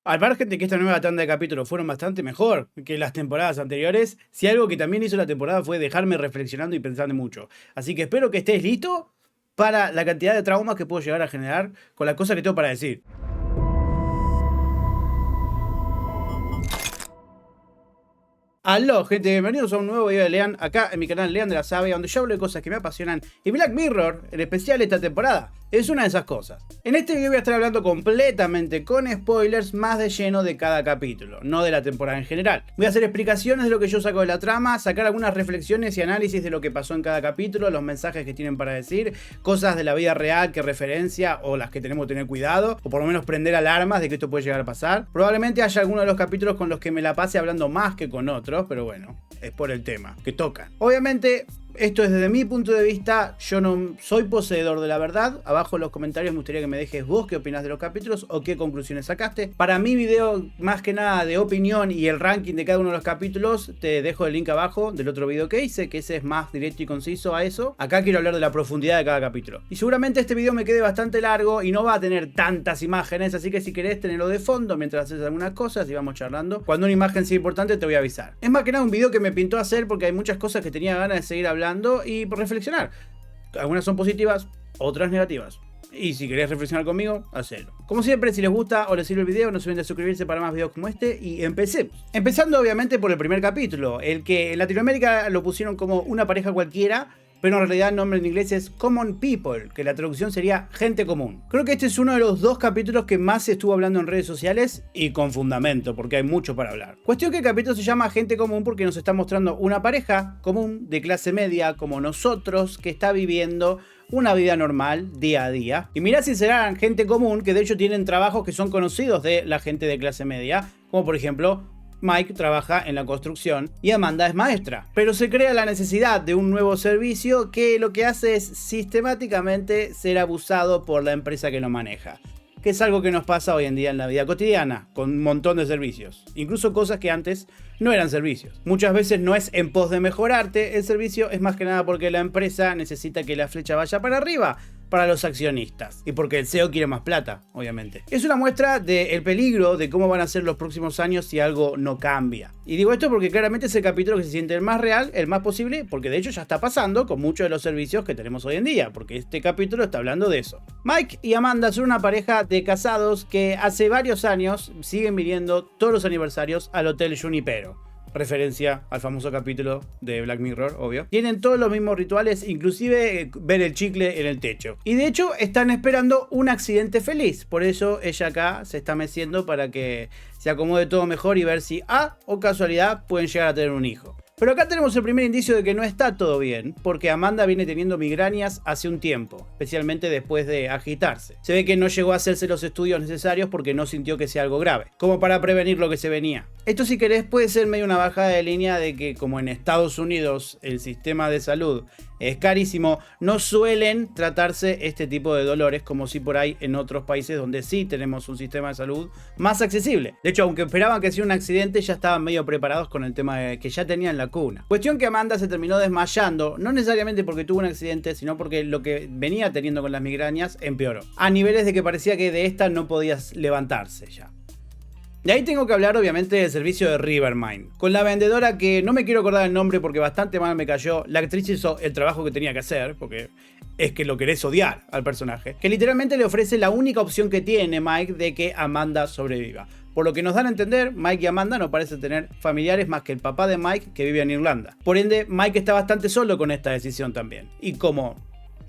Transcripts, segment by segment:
Al margen de que esta nueva tanda de capítulos fueron bastante mejor que las temporadas anteriores, si algo que también hizo la temporada fue dejarme reflexionando y pensando mucho. Así que espero que estés listo para la cantidad de traumas que puedo llegar a generar con las cosas que tengo para decir. Aló, gente, bienvenidos a un nuevo video de Lean, acá en mi canal Lean de la Sabia, donde yo hablo de cosas que me apasionan. Y Black Mirror, en especial esta temporada, es una de esas cosas. En este video voy a estar hablando completamente con spoilers más de lleno de cada capítulo, no de la temporada en general. Voy a hacer explicaciones de lo que yo saco de la trama, sacar algunas reflexiones y análisis de lo que pasó en cada capítulo, los mensajes que tienen para decir, cosas de la vida real que referencia o las que tenemos que tener cuidado, o por lo menos prender alarmas de que esto puede llegar a pasar. Probablemente haya alguno de los capítulos con los que me la pase hablando más que con otros, pero bueno, es por el tema que toca. Obviamente, esto es desde mi punto de vista, yo no soy poseedor de la verdad. Abajo en los comentarios me gustaría que me dejes vos qué opinas de los capítulos o qué conclusiones sacaste. Para mi video, más que nada de opinión y el ranking de cada uno de los capítulos, te dejo el link abajo del otro video que hice, que ese es más directo y conciso a eso. Acá quiero hablar de la profundidad de cada capítulo. Y seguramente este video me quede bastante largo y no va a tener tantas imágenes, así que si querés tenerlo de fondo mientras haces algunas cosas y vamos charlando, cuando una imagen sea importante te voy a avisar. Es más que nada un video que me pintó hacer porque hay muchas cosas que tenía ganas de seguir hablando y reflexionar. Algunas son positivas, otras negativas. Y si querés reflexionar conmigo, hacelo. Como siempre, si les gusta o les sirve el video, no se olviden de suscribirse para más videos como este y empecemos. Empezando obviamente por el primer capítulo, el que en Latinoamérica lo pusieron como una pareja cualquiera, pero en realidad el nombre en inglés es Common People, que la traducción sería gente común. Creo que este es uno de los dos capítulos que más se estuvo hablando en redes sociales y con fundamento, porque hay mucho para hablar. Cuestión que el capítulo se llama Gente Común porque nos está mostrando una pareja común de clase media como nosotros que está viviendo una vida normal día a día. Y mirá si serán gente común, que de hecho tienen trabajos que son conocidos de la gente de clase media, como por ejemplo Mike trabaja en la construcción y Amanda es maestra. Pero se crea la necesidad de un nuevo servicio que lo que hace es sistemáticamente ser abusado por la empresa que lo maneja. Que es algo que nos pasa hoy en día en la vida cotidiana, con un montón de servicios. Incluso cosas que antes no eran servicios. Muchas veces no es en pos de mejorarte el servicio, es más que nada porque la empresa necesita que la flecha vaya para arriba, para los accionistas. Y porque el CEO quiere más plata, obviamente. Es una muestra del peligro de cómo van a ser los próximos años si algo no cambia. Y digo esto porque claramente es el capítulo que se siente el más real, el más posible, porque de hecho ya está pasando con muchos de los servicios que tenemos hoy en día, porque este capítulo está hablando de eso. Mike y Amanda son una pareja de casados que hace varios años siguen viniendo todos los aniversarios al Hotel Junipero. Referencia al famoso capítulo de Black Mirror, obvio. Tienen todos los mismos rituales, inclusive ver el chicle en el techo. Y de hecho están esperando un accidente feliz. Por eso ella acá se está meciendo para que se acomode todo mejor y ver si o casualidad pueden llegar a tener un hijo. Pero acá tenemos el primer indicio de que no está todo bien, porque Amanda viene teniendo migrañas hace un tiempo, especialmente después de agitarse. Se ve que no llegó a hacerse los estudios necesarios porque no sintió que sea algo grave, como para prevenir lo que se venía. Esto, si querés, puede ser medio una bajada de línea de que, como en Estados Unidos el sistema de salud es carísimo, no suelen tratarse este tipo de dolores como si por ahí en otros países donde sí tenemos un sistema de salud más accesible. De hecho, aunque esperaban que sea un accidente, ya estaban medio preparados con el tema de que ya tenían la cuna. Cuestión que Amanda se terminó desmayando, no necesariamente porque tuvo un accidente, sino porque lo que venía teniendo con las migrañas empeoró. A niveles de que parecía que de esta no podías levantarse ya. De ahí tengo que hablar obviamente del servicio de Rivermind, con la vendedora que no me quiero acordar el nombre porque bastante mal me cayó. La actriz hizo el trabajo que tenía que hacer, porque es que lo querés odiar al personaje, que literalmente le ofrece la única opción que tiene Mike de que Amanda sobreviva. Por lo que nos dan a entender, Mike y Amanda no parecen tener familiares más que el papá de Mike, que vive en Irlanda. Por ende, Mike está bastante solo con esta decisión también. Y como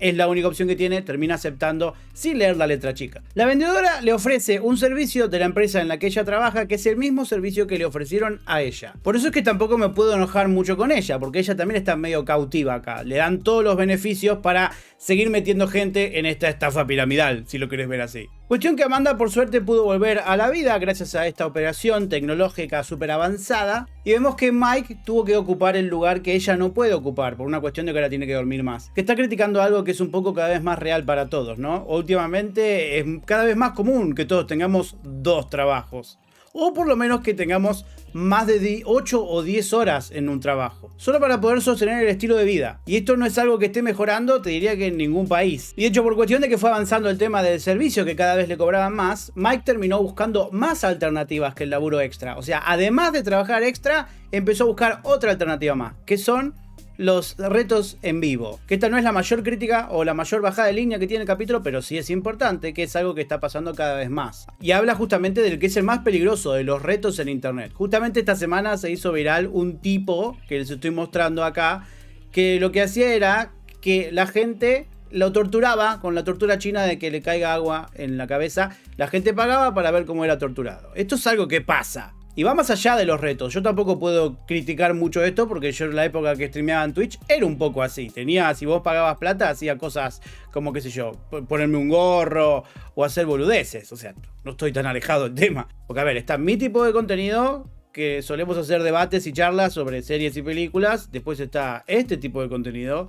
es la única opción que tiene, termina aceptando sin leer la letra chica. La vendedora le ofrece un servicio de la empresa en la que ella trabaja, que es el mismo servicio que le ofrecieron a ella. Por eso es que tampoco me puedo enojar mucho con ella, porque ella también está medio cautiva acá. Le dan todos los beneficios para seguir metiendo gente en esta estafa piramidal, si lo querés ver así. Cuestión que Amanda por suerte pudo volver a la vida gracias a esta operación tecnológica súper avanzada. Y vemos que Mike tuvo que ocupar el lugar que ella no puede ocupar por una cuestión de que ahora tiene que dormir más. Que está criticando algo que es un poco cada vez más real para todos, ¿no? Últimamente es cada vez más común que todos tengamos dos trabajos. o por lo menos que tengamos más de 8 o 10 horas en un trabajo, solo para poder sostener el estilo de vida. Y esto no es algo que esté mejorando, te diría que en ningún país. Y de hecho, por cuestión de que fue avanzando el tema del servicio, que cada vez le cobraban más, Mike terminó buscando más alternativas que el laburo extra. O sea, además de trabajar extra, empezó a buscar otra alternativa más, que son los retos en vivo. Que esta no es la mayor crítica o la mayor bajada de línea que tiene el capítulo, pero sí es importante, que es algo que está pasando cada vez más. Y habla justamente del que es el más peligroso de los retos en internet. Justamente esta semana se hizo viral un tipo, que les estoy mostrando acá, que lo que hacía era que la gente lo torturaba con la tortura china de que le caiga agua en la cabeza. La gente pagaba para ver cómo era torturado. Esto es algo que pasa. Y va más allá de los retos. Yo tampoco puedo criticar mucho esto, porque yo en la época que streameaba en Twitch era un poco así. Si vos pagabas plata, hacía cosas como, qué sé yo, ponerme un gorro o hacer boludeces. O sea, no estoy tan alejado del tema. Porque a ver, está mi tipo de contenido, que solemos hacer debates y charlas sobre series y películas. Después está este tipo de contenido,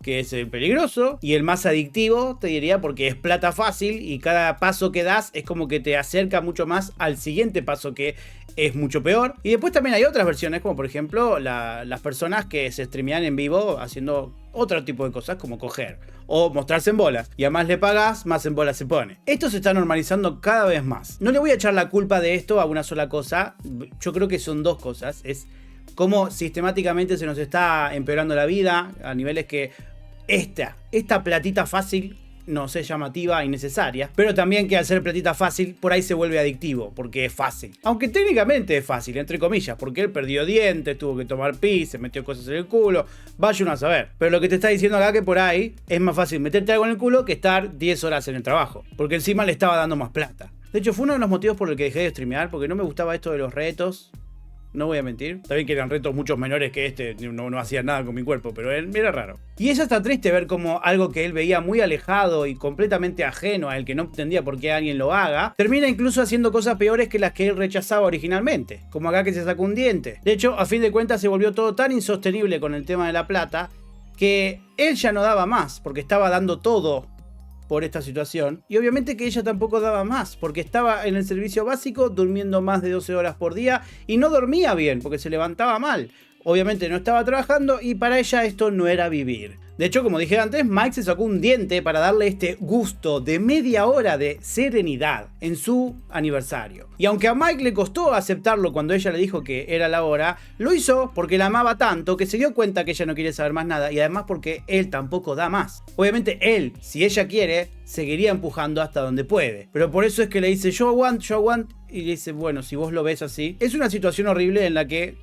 que es el peligroso y el más adictivo, te diría, porque es plata fácil y cada paso que das es como que te acerca mucho más al siguiente paso, que es mucho peor. Y después también hay otras versiones, como por ejemplo las personas que se streamean en vivo haciendo otro tipo de cosas, como coger o mostrarse en bolas, y a más le pagas, más en bolas se pone. Esto se está normalizando cada vez más. No le voy a echar la culpa de esto a una sola cosa. Yo creo que son dos cosas. Es cómo sistemáticamente se nos está empeorando la vida a niveles que esta platita fácil nos es llamativa y necesaria, pero también que al ser platita fácil por ahí se vuelve adictivo, porque es fácil. Aunque técnicamente es fácil, entre comillas, porque él perdió dientes, tuvo que tomar pis, se metió cosas en el culo, vaya uno a saber. Pero lo que te está diciendo acá, que por ahí es más fácil meterte algo en el culo que estar 10 horas en el trabajo, porque encima le estaba dando más plata. De hecho, fue uno de los motivos por el que dejé de streamear, porque no me gustaba esto de los retos. No voy a mentir. También que eran retos muchos menores que este. No hacía nada con mi cuerpo, pero él era raro. Y es hasta triste ver como algo que él veía muy alejado y completamente ajeno a él, que no entendía por qué alguien lo haga, termina incluso haciendo cosas peores que las que él rechazaba originalmente. Como acá, que se sacó un diente. De hecho, a fin de cuentas se volvió todo tan insostenible con el tema de la plata, que él ya no daba más, porque estaba dando todo por esta situación, y obviamente que ella tampoco daba más, porque estaba en el servicio básico durmiendo más de 12 horas por día y no dormía bien porque se levantaba mal. Obviamente no estaba trabajando y para ella esto no era vivir. De hecho, como dije antes, Mike se sacó un diente para darle este gusto de media hora de serenidad en su aniversario. Y aunque a Mike le costó aceptarlo cuando ella le dijo que era la hora, lo hizo porque la amaba tanto que se dio cuenta que ella no quiere saber más nada, y además porque él tampoco da más. Obviamente él, si ella quiere, seguiría empujando hasta donde puede. Pero por eso es que le dice yo aguant, y le dice, bueno, si vos lo ves así. Es una situación horrible en la que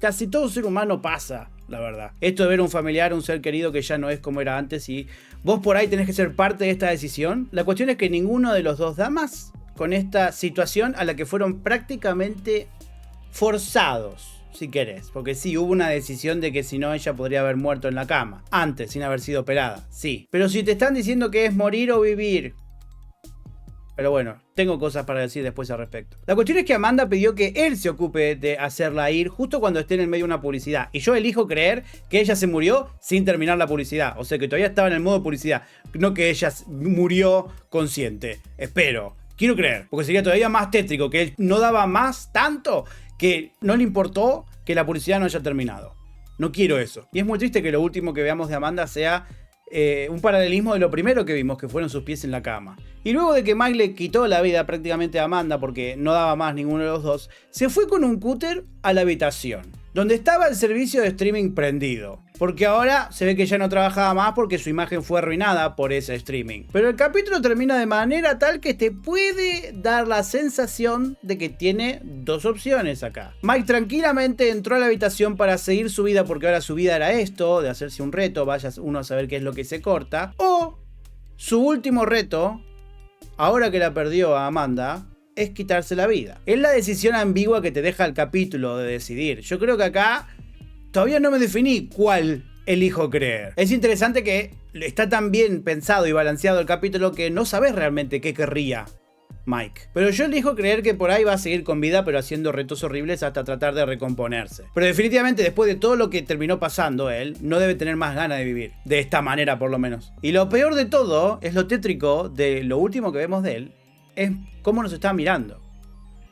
casi todo ser humano pasa, la verdad. Esto de ver a un familiar, un ser querido que ya no es como era antes, y vos por ahí tenés que ser parte de esta decisión. La cuestión es que ninguno de los dos da más con esta situación a la que fueron prácticamente forzados, si querés. Porque sí, hubo una decisión de que si no ella podría haber muerto en la cama antes, sin haber sido operada, sí. Pero si te están diciendo que es morir o vivir... Pero bueno, tengo cosas para decir después al respecto. La cuestión es que Amanda pidió que él se ocupe de hacerla ir justo cuando esté en el medio de una publicidad. Y yo elijo creer que ella se murió sin terminar la publicidad. O sea que todavía estaba en el modo publicidad. No que ella murió consciente. Espero. Quiero creer. Porque sería todavía más tétrico que él no daba más tanto que no le importó que la publicidad no haya terminado. No quiero eso. Y es muy triste que lo último que veamos de Amanda sea... un paralelismo de lo primero que vimos, que fueron sus pies en la cama. Y luego de que Mike le quitó la vida prácticamente a Amanda porque no daba más ninguno de los dos, se fue con un cúter a la habitación donde estaba el servicio de streaming prendido, porque ahora se ve que ya no trabajaba más porque su imagen fue arruinada por ese streaming. Pero el capítulo termina de manera tal que te puede dar la sensación de que tiene dos opciones acá. Mike tranquilamente entró a la habitación para seguir su vida, porque ahora su vida era esto, de hacerse un reto, vaya uno a saber qué es lo que se corta. O su último reto, ahora que la perdió a Amanda, es quitarse la vida. Es la decisión ambigua que te deja el capítulo de decidir. Yo creo que acá todavía no me definí cuál elijo creer. Es interesante que está tan bien pensado y balanceado el capítulo que no sabes realmente qué querría Mike. Pero yo elijo creer que por ahí va a seguir con vida, pero haciendo retos horribles hasta tratar de recomponerse. Pero definitivamente después de todo lo que terminó pasando, él no debe tener más ganas de vivir. De esta manera por lo menos. Y lo peor de todo es lo tétrico de lo último que vemos de él. Es cómo nos está mirando.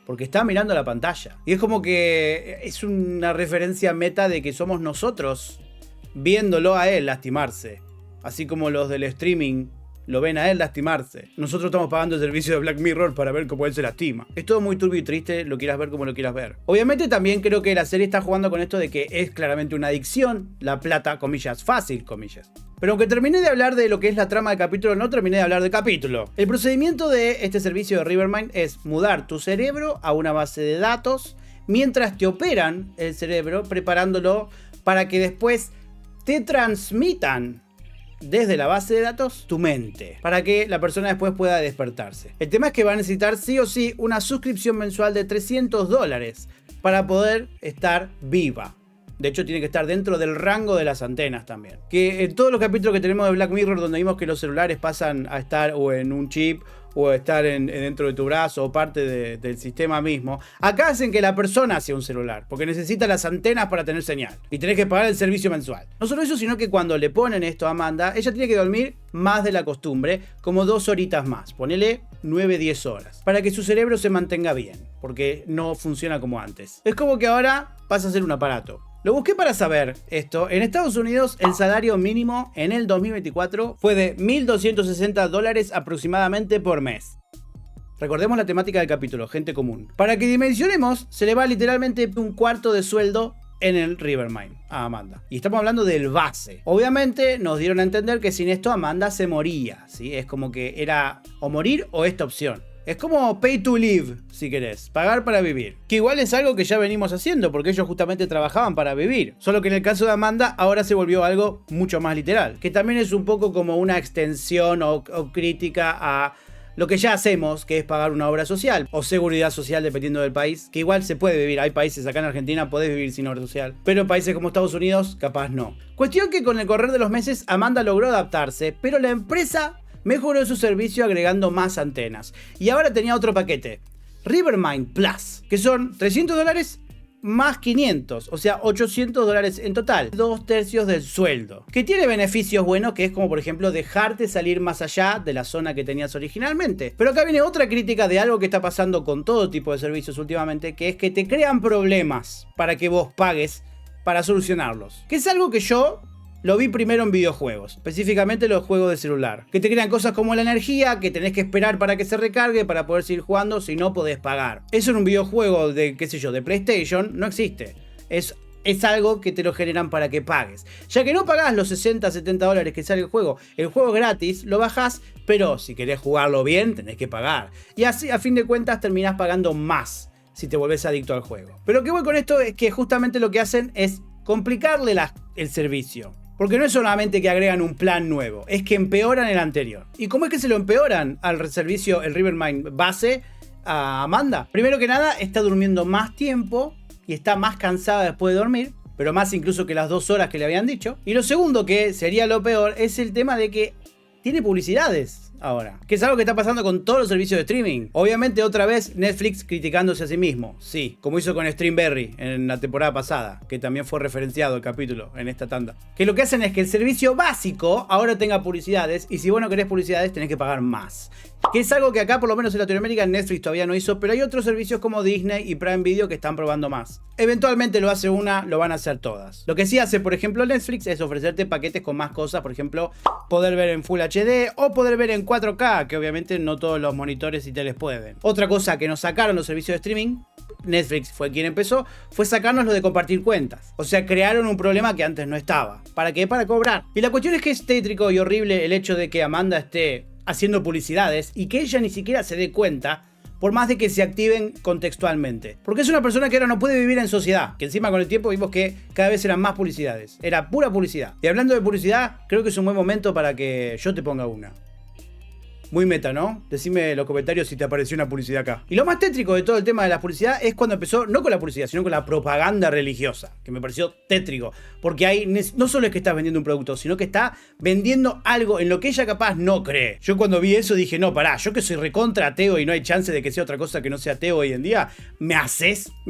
porque está mirando la pantalla. Y es como que es una referencia meta de que somos nosotros viéndolo a él lastimarse. Así como los del streaming lo ven a él lastimarse. Nosotros estamos pagando el servicio de Black Mirror para ver cómo él se lastima. Es todo muy turbio y triste, lo quieras ver como lo quieras ver. Obviamente también creo que la serie está jugando con esto de que es claramente una adicción, la plata, comillas, fácil, comillas. Pero aunque terminé de hablar de lo que es la trama del capítulo, no terminé de hablar del capítulo. El procedimiento de este servicio de Rivermind es mudar tu cerebro a una base de datos mientras te operan el cerebro, preparándolo para que después te transmitan desde la base de datos tu mente, para que la persona después pueda despertarse. El tema es que va a necesitar sí o sí una suscripción mensual de $300 para poder estar viva. De hecho, tiene que estar dentro del rango de las antenas también. Que en todos los capítulos que tenemos de Black Mirror, donde vimos que los celulares pasan a estar o en un chip o a estar dentro de tu brazo o parte del sistema mismo, acá hacen que la persona sea un celular, porque necesita las antenas para tener señal. Y tenés que pagar el servicio mensual. No solo eso, sino que cuando le ponen esto a Amanda, ella tiene que dormir más de la costumbre, como 2 horitas más. Ponele 9-10 horas. Para que su cerebro se mantenga bien, porque no funciona como antes. Es como que ahora pasa a ser un aparato. Lo busqué para saber esto. En Estados Unidos el salario mínimo en el 2024 fue de $1.260 aproximadamente por mes. Recordemos la temática del capítulo, gente común. Para que dimensionemos, se le va literalmente un cuarto de sueldo en el Rivermind a Amanda. Y estamos hablando del base. Obviamente nos dieron a entender que sin esto Amanda se moría, ¿sí? Es como que era o morir o esta opción. Es como pay to live, si querés, pagar para vivir. Que igual es algo que ya venimos haciendo, porque ellos justamente trabajaban para vivir. Solo que en el caso de Amanda, ahora se volvió algo mucho más literal. Que también es un poco como una extensión o crítica a lo que ya hacemos, que es pagar una obra social o seguridad social, dependiendo del país. Que igual se puede vivir. Hay países acá en Argentina, podés vivir sin obra social. Pero en países como Estados Unidos, capaz no. Cuestión que con el correr de los meses, Amanda logró adaptarse, pero la empresa mejoró su servicio agregando más antenas. Y ahora tenía otro paquete, Rivermind Plus, que son $300 más 500, o sea $800 en total, 2/3 del sueldo. Que tiene beneficios buenos, que es como por ejemplo dejarte salir más allá de la zona que tenías originalmente. Pero acá viene otra crítica de algo que está pasando con todo tipo de servicios últimamente, que es que te crean problemas para que vos pagues para solucionarlos. Que es algo que yo lo vi primero en videojuegos, específicamente los juegos de celular, que te crean cosas como la energía, que tenés que esperar para que se recargue para poder seguir jugando, si no podés pagar. Eso en un videojuego de, qué sé yo, de PlayStation no existe. Es algo que te lo generan para que pagues. Ya que no pagás los $60-70 que sale el juego es gratis, lo bajás, pero si querés jugarlo bien, tenés que pagar. Y así, a fin de cuentas, terminás pagando más si te volvés adicto al juego. Pero lo que voy con esto es que justamente lo que hacen es complicarle el servicio. Porque no es solamente que agregan un plan nuevo, es que empeoran el anterior. ¿Y cómo es que se lo empeoran al servicio, el Rivermind base, a Amanda? Primero que nada, está durmiendo más tiempo y está más cansada después de dormir, pero más incluso que las 2 horas que le habían dicho. Y lo segundo, que sería lo peor, es el tema de que tiene publicidades ahora, que es algo que está pasando con todos los servicios de streaming. Obviamente otra vez Netflix criticándose a sí mismo, sí, como hizo con Streamberry en la temporada pasada, que también fue referenciado el capítulo en esta tanda. Que lo que hacen es que el servicio básico ahora tenga publicidades, y si vos no querés publicidades tenés que pagar más. Que es algo que acá, por lo menos en Latinoamérica, Netflix todavía no hizo, pero hay otros servicios como Disney y Prime Video que están probando más. Eventualmente lo hace una, lo van a hacer todas. Lo que sí hace, por ejemplo, Netflix es ofrecerte paquetes con más cosas, por ejemplo, poder ver en Full HD o poder ver en 4K, que obviamente no todos los monitores y teles pueden. Otra cosa que nos sacaron los servicios de streaming, Netflix fue quien empezó, fue sacarnos lo de compartir cuentas. O sea, crearon un problema que antes no estaba. ¿Para qué? Para cobrar. Y la cuestión es que es tétrico y horrible el hecho de que Amanda esté haciendo publicidades y que ella ni siquiera se dé cuenta, por más de que se activen contextualmente. Porque es una persona que ahora no puede vivir en sociedad, que encima con el tiempo vimos que cada vez eran más publicidades. Era pura publicidad. Y hablando de publicidad, creo que es un buen momento para que yo te ponga una. Muy meta, ¿no? Decime en los comentarios si te apareció una publicidad acá. Y lo más tétrico de todo el tema de la publicidad es cuando empezó, no con la publicidad, sino con la propaganda religiosa, que me pareció tétrico. Porque ahí no solo es que estás vendiendo un producto, sino que está vendiendo algo en lo que ella capaz no cree. Yo cuando vi eso dije, no, pará, yo que soy recontra ateo y no hay chance de que sea otra cosa que no sea ateo hoy en día, ¿me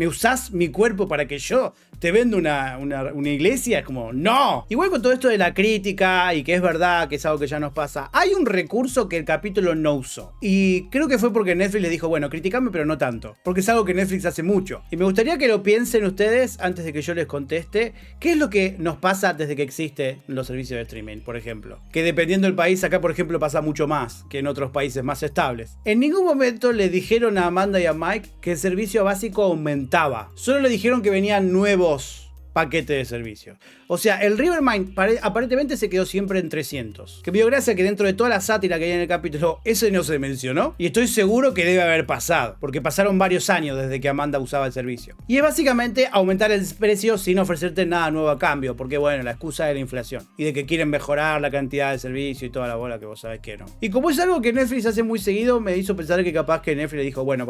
usás mi cuerpo para que yo te venda una iglesia? Es como, ¡no! Igual con todo esto de la crítica y que es verdad que es algo que ya nos pasa, hay un recurso que el capítulo capítulo no usó. Y creo que fue porque Netflix le dijo, bueno, criticame pero no tanto, porque es algo que Netflix hace mucho. Y me gustaría que lo piensen ustedes antes de que yo les conteste qué es lo que nos pasa desde que existen los servicios de streaming, por ejemplo. Que dependiendo del país, acá por ejemplo pasa mucho más que en otros países más estables. En ningún momento le dijeron a Amanda y a Mike que el servicio básico aumentaba. Solo le dijeron que venían nuevos paquete de servicio. O sea, el Rivermind aparentemente se quedó siempre en 300. Que me dio gracia que dentro de toda la sátira que hay en el capítulo, ese no se mencionó. Y estoy seguro que debe haber pasado, porque pasaron varios años desde que Amanda usaba el servicio. Y es básicamente aumentar el precio sin ofrecerte nada nuevo a cambio, porque bueno, la excusa de la inflación. Y de que quieren mejorar la cantidad de servicio y toda la bola que vos sabés que no. Y como es algo que Netflix hace muy seguido, me hizo pensar que capaz que Netflix le dijo, bueno.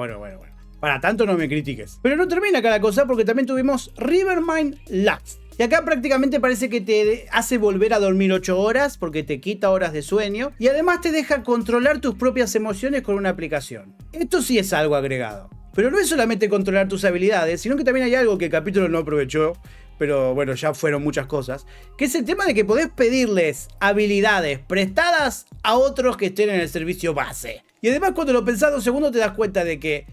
Para tanto no me critiques. Pero no termina acá la cosa, porque también tuvimos Rivermind Lux. Y acá prácticamente parece que te hace volver a dormir 8 horas porque te quita horas de sueño y además te deja controlar tus propias emociones con una aplicación. Esto sí es algo agregado. Pero no es solamente controlar tus habilidades, sino que también hay algo que el capítulo no aprovechó, pero bueno, ya fueron muchas cosas, que es el tema de que podés pedirles habilidades prestadas a otros que estén en el servicio base. Y además cuando lo pensás 2 segundos te das cuenta de que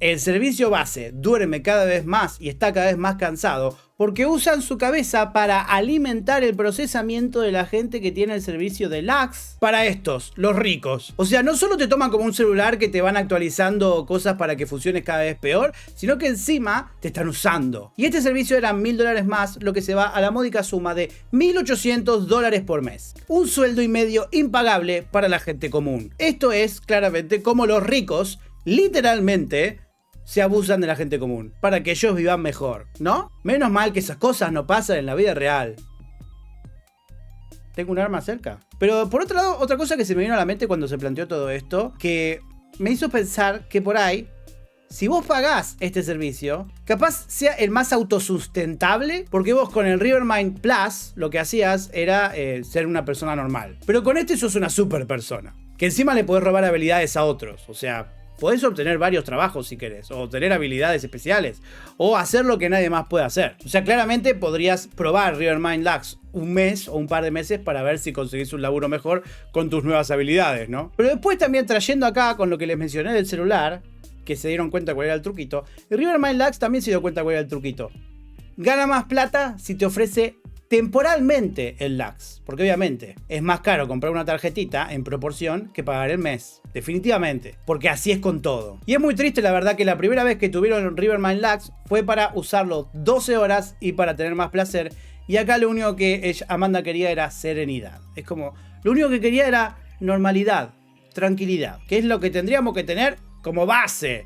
el servicio base duerme cada vez más y está cada vez más cansado porque usan su cabeza para alimentar el procesamiento de la gente que tiene el servicio de Lux para estos, los ricos. O sea, no solo te toman como un celular que te van actualizando cosas para que funciones cada vez peor, sino que encima te están usando. Y este servicio era $1000 más, lo que se va a la módica suma de $1800 por mes. Un sueldo y medio impagable para la gente común. Esto es claramente como los ricos, literalmente, se abusan de la gente común para que ellos vivan mejor, ¿no? Menos mal que esas cosas no pasan en la vida real. Tengo un arma cerca. Pero por otro lado, otra cosa que se me vino a la mente cuando se planteó todo esto, que me hizo pensar que por ahí, si vos pagás este servicio, capaz sea el más autosustentable, porque vos con el Rivermind Plus lo que hacías era ser una persona normal. Pero con este sos una super persona, que encima le podés robar habilidades a otros, o sea, podés obtener varios trabajos si querés, o obtener habilidades especiales, o hacer lo que nadie más puede hacer. O sea, claramente podrías probar Rivermind Lux un mes o un par de meses para ver si conseguís un laburo mejor con tus nuevas habilidades, ¿no? Pero después también trayendo acá con lo que les mencioné del celular, que se dieron cuenta cuál era el truquito, el Rivermind Lux también se dio cuenta cuál era el truquito. Gana más plata si te ofrece temporalmente el Lux, porque obviamente es más caro comprar una tarjetita en proporción que pagar el mes, definitivamente, porque así es con todo. Y es muy triste la verdad que la primera vez que tuvieron Rivermind Lux fue para usarlo 12 horas y para tener más placer, y acá lo único que Amanda quería era serenidad. Es como, lo único que quería era normalidad, tranquilidad, que es lo que tendríamos que tener como base.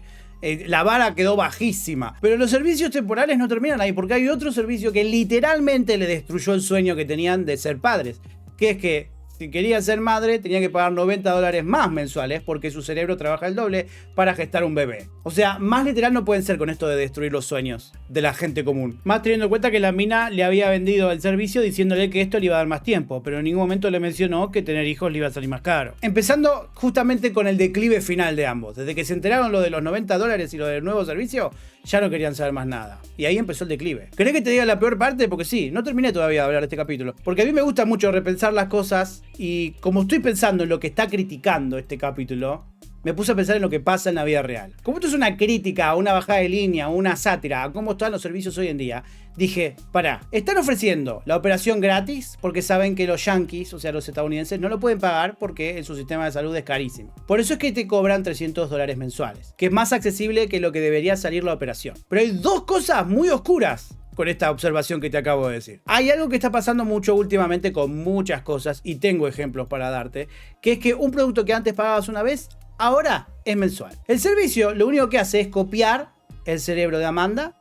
La vara quedó bajísima. Pero los servicios temporales no terminan ahí, porque hay otro servicio que literalmente le destruyó el sueño que tenían de ser padres, que es que si quería ser madre tenía que pagar $90 más mensuales porque su cerebro trabaja el doble para gestar un bebé. O sea, más literal no pueden ser con esto de destruir los sueños de la gente común. Más teniendo en cuenta que la mina le había vendido el servicio diciéndole que esto le iba a dar más tiempo, pero en ningún momento le mencionó que tener hijos le iba a salir más caro. Empezando justamente con el declive final de ambos. Desde que se enteraron lo de los $90 y lo del nuevo servicio, ya no querían saber más nada. Y ahí empezó el declive. ¿Querés que te diga la peor parte? Porque sí, no terminé todavía de hablar de este capítulo. Porque a mí me gusta mucho repensar las cosas y como estoy pensando en lo que está criticando este capítulo, me puse a pensar en lo que pasa en la vida real. Como esto es una crítica, una bajada de línea, una sátira a cómo están los servicios hoy en día, dije, pará, están ofreciendo la operación gratis porque saben que los yankees, o sea los estadounidenses, no lo pueden pagar porque en su sistema de salud es carísimo. Por eso es que te cobran $300 mensuales, que es más accesible que lo que debería salir la operación. Pero hay dos cosas muy oscuras con esta observación que te acabo de decir. Hay algo que está pasando mucho últimamente con muchas cosas, y tengo ejemplos para darte, que es que un producto que antes pagabas una vez, ahora es mensual. El servicio lo único que hace es copiar el cerebro de Amanda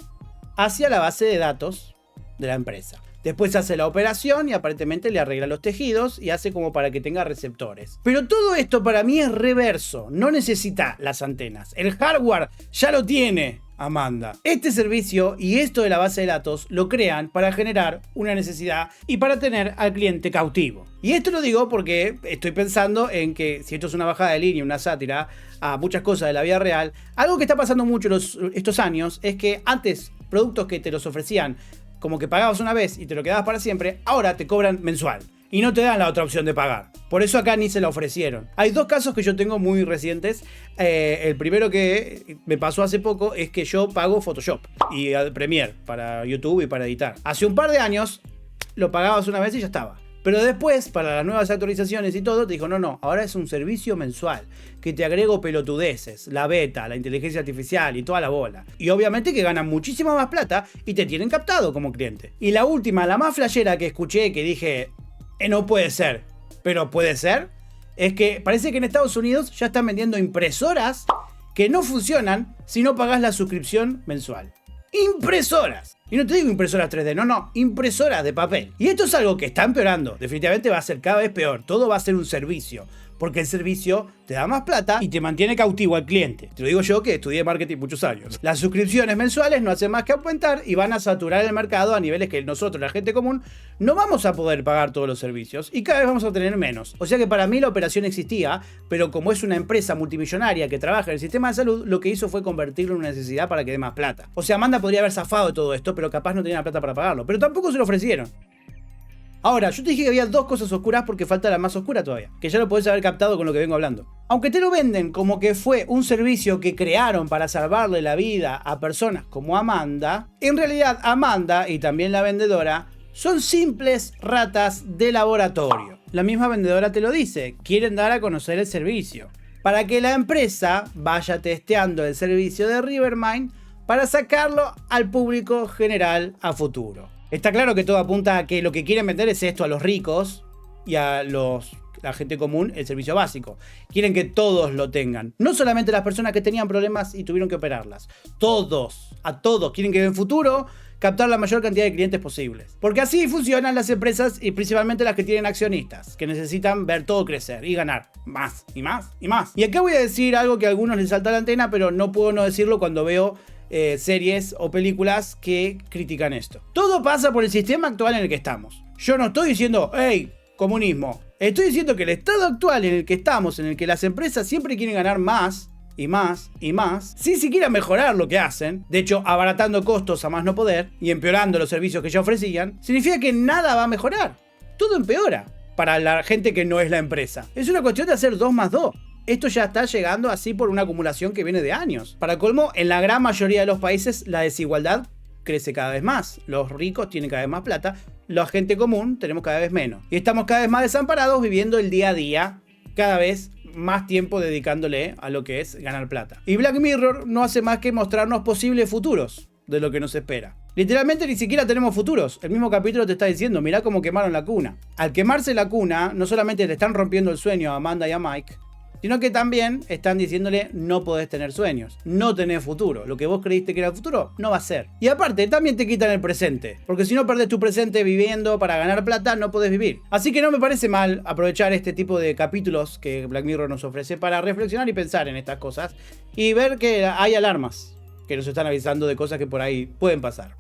hacia la base de datos de la empresa. Después hace la operación y aparentemente le arregla los tejidos y hace como para que tenga receptores. Pero todo esto para mí es reverso, no necesita las antenas. El hardware ya lo tiene Amanda. Este servicio y esto de la base de datos lo crean para generar una necesidad y para tener al cliente cautivo. Y esto lo digo porque estoy pensando en que si esto es una bajada de línea, una sátira a muchas cosas de la vida real, algo que está pasando mucho estos años es que antes productos que te los ofrecían como que pagabas una vez y te lo quedabas para siempre, ahora te cobran mensual. y no te dan la otra opción de pagar. Por eso acá ni se la ofrecieron. Hay dos casos que yo tengo muy recientes. El primero que me pasó hace poco es que yo pago Photoshop y Premiere para YouTube y para editar. Hace un par de años lo pagabas una vez y ya estaba. Pero después, para las nuevas actualizaciones y todo, te dijo, no, ahora es un servicio mensual, que te agrego pelotudeces, la beta, la inteligencia artificial y toda la bola. Y obviamente que ganan muchísima más plata y te tienen captado como cliente. Y la última, la más flashera que escuché, que dije, no puede ser, pero puede ser, es que parece que en Estados Unidos ya están vendiendo impresoras que no funcionan si no pagas la suscripción mensual. ¡Impresoras! Y no te digo impresoras 3D, no, impresoras de papel. Y esto es algo que está empeorando. Definitivamente va a ser cada vez peor. Todo va a ser un servicio. Porque el servicio te da más plata y te mantiene cautivo al cliente. Te lo digo yo que estudié marketing muchos años. Las suscripciones mensuales no hacen más que aumentar y van a saturar el mercado a niveles que nosotros, la gente común, no vamos a poder pagar todos los servicios y cada vez vamos a tener menos. O sea que para mí la operación existía, pero como es una empresa multimillonaria que trabaja en el sistema de salud, lo que hizo fue convertirlo en una necesidad para que dé más plata. O sea, Amanda podría haber zafado de todo esto, pero capaz no tenía la plata para pagarlo. Pero tampoco se lo ofrecieron. Ahora, yo te dije que había dos cosas oscuras porque falta la más oscura todavía, que ya lo podés haber captado con lo que vengo hablando. Aunque te lo venden como que fue un servicio que crearon para salvarle la vida a personas como Amanda, en realidad Amanda y también la vendedora son simples ratas de laboratorio. La misma vendedora te lo dice, quieren dar a conocer el servicio, para que la empresa vaya testeando el servicio de Rivermind para sacarlo al público general a futuro. Está claro que todo apunta a que lo que quieren vender es esto a los ricos y a la gente común, el servicio básico. Quieren que todos lo tengan. No solamente las personas que tenían problemas y tuvieron que operarlas. A todos. Quieren que en el futuro captar la mayor cantidad de clientes posibles. Porque así funcionan las empresas y principalmente las que tienen accionistas, que necesitan ver todo crecer y ganar más y más y más. Y acá voy a decir algo que a algunos les salta la antena, pero no puedo no decirlo cuando veo series o películas que critican esto. Todo pasa por el sistema actual en el que estamos. Yo no estoy diciendo, hey, comunismo. Estoy diciendo que el estado actual en el que estamos, en el que las empresas siempre quieren ganar más y más y más, sin siquiera mejorar lo que hacen, de hecho abaratando costos a más no poder y empeorando los servicios que ya ofrecían, significa que nada va a mejorar. Todo empeora para la gente que no es la empresa. Es una cuestión de hacer 2 más 2. Esto ya está llegando así por una acumulación que viene de años. Para colmo, en la gran mayoría de los países la desigualdad crece cada vez más. Los ricos tienen cada vez más plata, la gente común tenemos cada vez menos. Y estamos cada vez más desamparados viviendo el día a día, cada vez más tiempo dedicándole a lo que es ganar plata. Y Black Mirror no hace más que mostrarnos posibles futuros de lo que nos espera. Literalmente ni siquiera tenemos futuros. El mismo capítulo te está diciendo, mirá cómo quemaron la cuna. Al quemarse la cuna, no solamente le están rompiendo el sueño a Amanda y a Mike, sino que también están diciéndole no podés tener sueños, no tenés futuro, lo que vos creíste que era el futuro no va a ser. Y aparte también te quitan el presente, porque si no perdés tu presente viviendo para ganar plata no podés vivir. Así que no me parece mal aprovechar este tipo de capítulos que Black Mirror nos ofrece para reflexionar y pensar en estas cosas y ver que hay alarmas que nos están avisando de cosas que por ahí pueden pasar.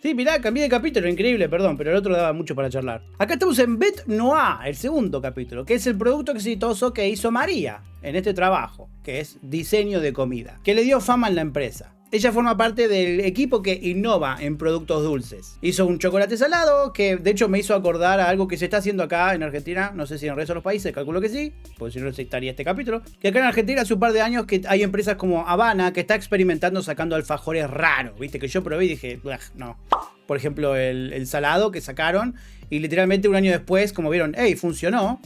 Sí, mirá, cambié de capítulo, increíble, perdón, pero el otro daba mucho para charlar. Acá estamos en Bête Noire, el segundo capítulo, que es el producto exitoso que hizo María en este trabajo, que es diseño de comida, que le dio fama en la empresa. Ella forma parte del equipo que innova en productos dulces. Hizo un chocolate salado que de hecho me hizo acordar a algo que se está haciendo acá en Argentina. No sé si en el resto de los países, calculo que sí, porque si no estaría este capítulo. Que acá en Argentina hace un par de años que hay empresas como Habana que está experimentando sacando alfajores raros. Viste que yo probé y dije, no. Por ejemplo, el salado que sacaron y literalmente un año después, como vieron, hey, funcionó.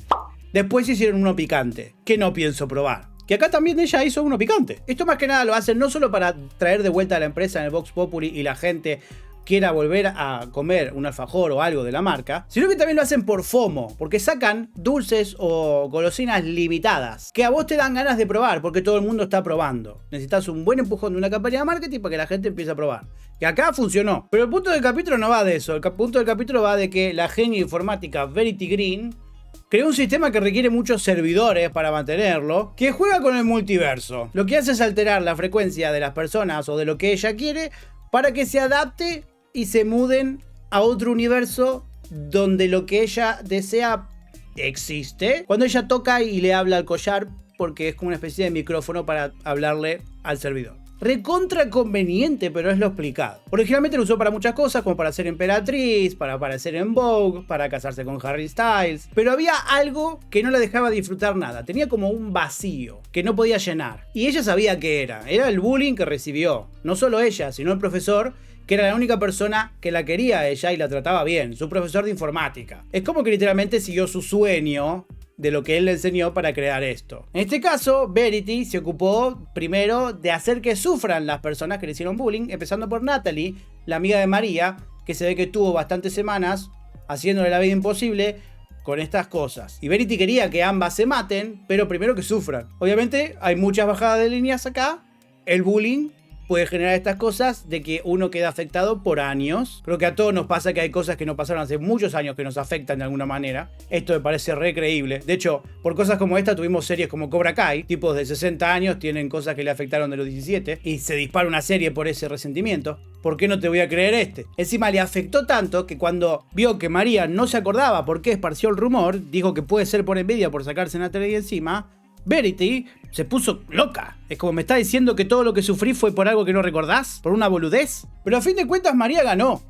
Después hicieron uno picante, que no pienso probar. Que acá también ella hizo uno picante. Esto más que nada lo hacen no solo para traer de vuelta a la empresa en el Vox Populi y la gente quiera volver a comer un alfajor o algo de la marca, sino que también lo hacen por FOMO, porque sacan dulces o golosinas limitadas, que a vos te dan ganas de probar, porque todo el mundo está probando. Necesitas un buen empujón de una campaña de marketing para que la gente empiece a probar. Que acá funcionó. Pero el punto del capítulo no va de eso. El punto del capítulo va de que la genio informática Verity Green creó un sistema que requiere muchos servidores para mantenerlo, que juega con el multiverso. Lo que hace es alterar la frecuencia de las personas o de lo que ella quiere para que se adapte y se muden a otro universo donde lo que ella desea existe. Cuando ella toca y le habla al collar, porque es como una especie de micrófono para hablarle al servidor. recontra conveniente, pero es lo explicado. Originalmente lo usó para muchas cosas, como para ser emperatriz, para aparecer en Vogue, para casarse con Harry Styles, pero había algo que no la dejaba disfrutar nada, tenía como un vacío que no podía llenar. Y ella sabía que era el bullying que recibió, no solo ella, sino el profesor, que era la única persona que la quería a ella y la trataba bien, su profesor de informática. Es como que literalmente siguió su sueño de lo que él le enseñó para crear esto. En este caso, Verity se ocupó primero de hacer que sufran las personas que le hicieron bullying, empezando por Natalie, la amiga de María, que se ve que tuvo bastantes semanas haciéndole la vida imposible con estas cosas. Y Verity quería que ambas se maten, pero primero que sufran. Obviamente hay muchas bajadas de líneas acá. El bullying puede generar estas cosas de que uno queda afectado por años. Creo que a todos nos pasa que hay cosas que nos pasaron hace muchos años que nos afectan de alguna manera. Esto me parece re creíble. De hecho, por cosas como esta tuvimos series como Cobra Kai. Tipos de 60 años tienen cosas que le afectaron de los 17 y se dispara una serie por ese resentimiento. ¿Por qué no te voy a creer este? Encima le afectó tanto que cuando vio que María no se acordaba por qué esparció el rumor, dijo que puede ser por envidia por sacarse a Natalie de encima. Verity se puso loca. Es como me está diciendo que todo lo que sufrí fue por algo que no recordás, por una boludez. Pero a fin de cuentas María ganó.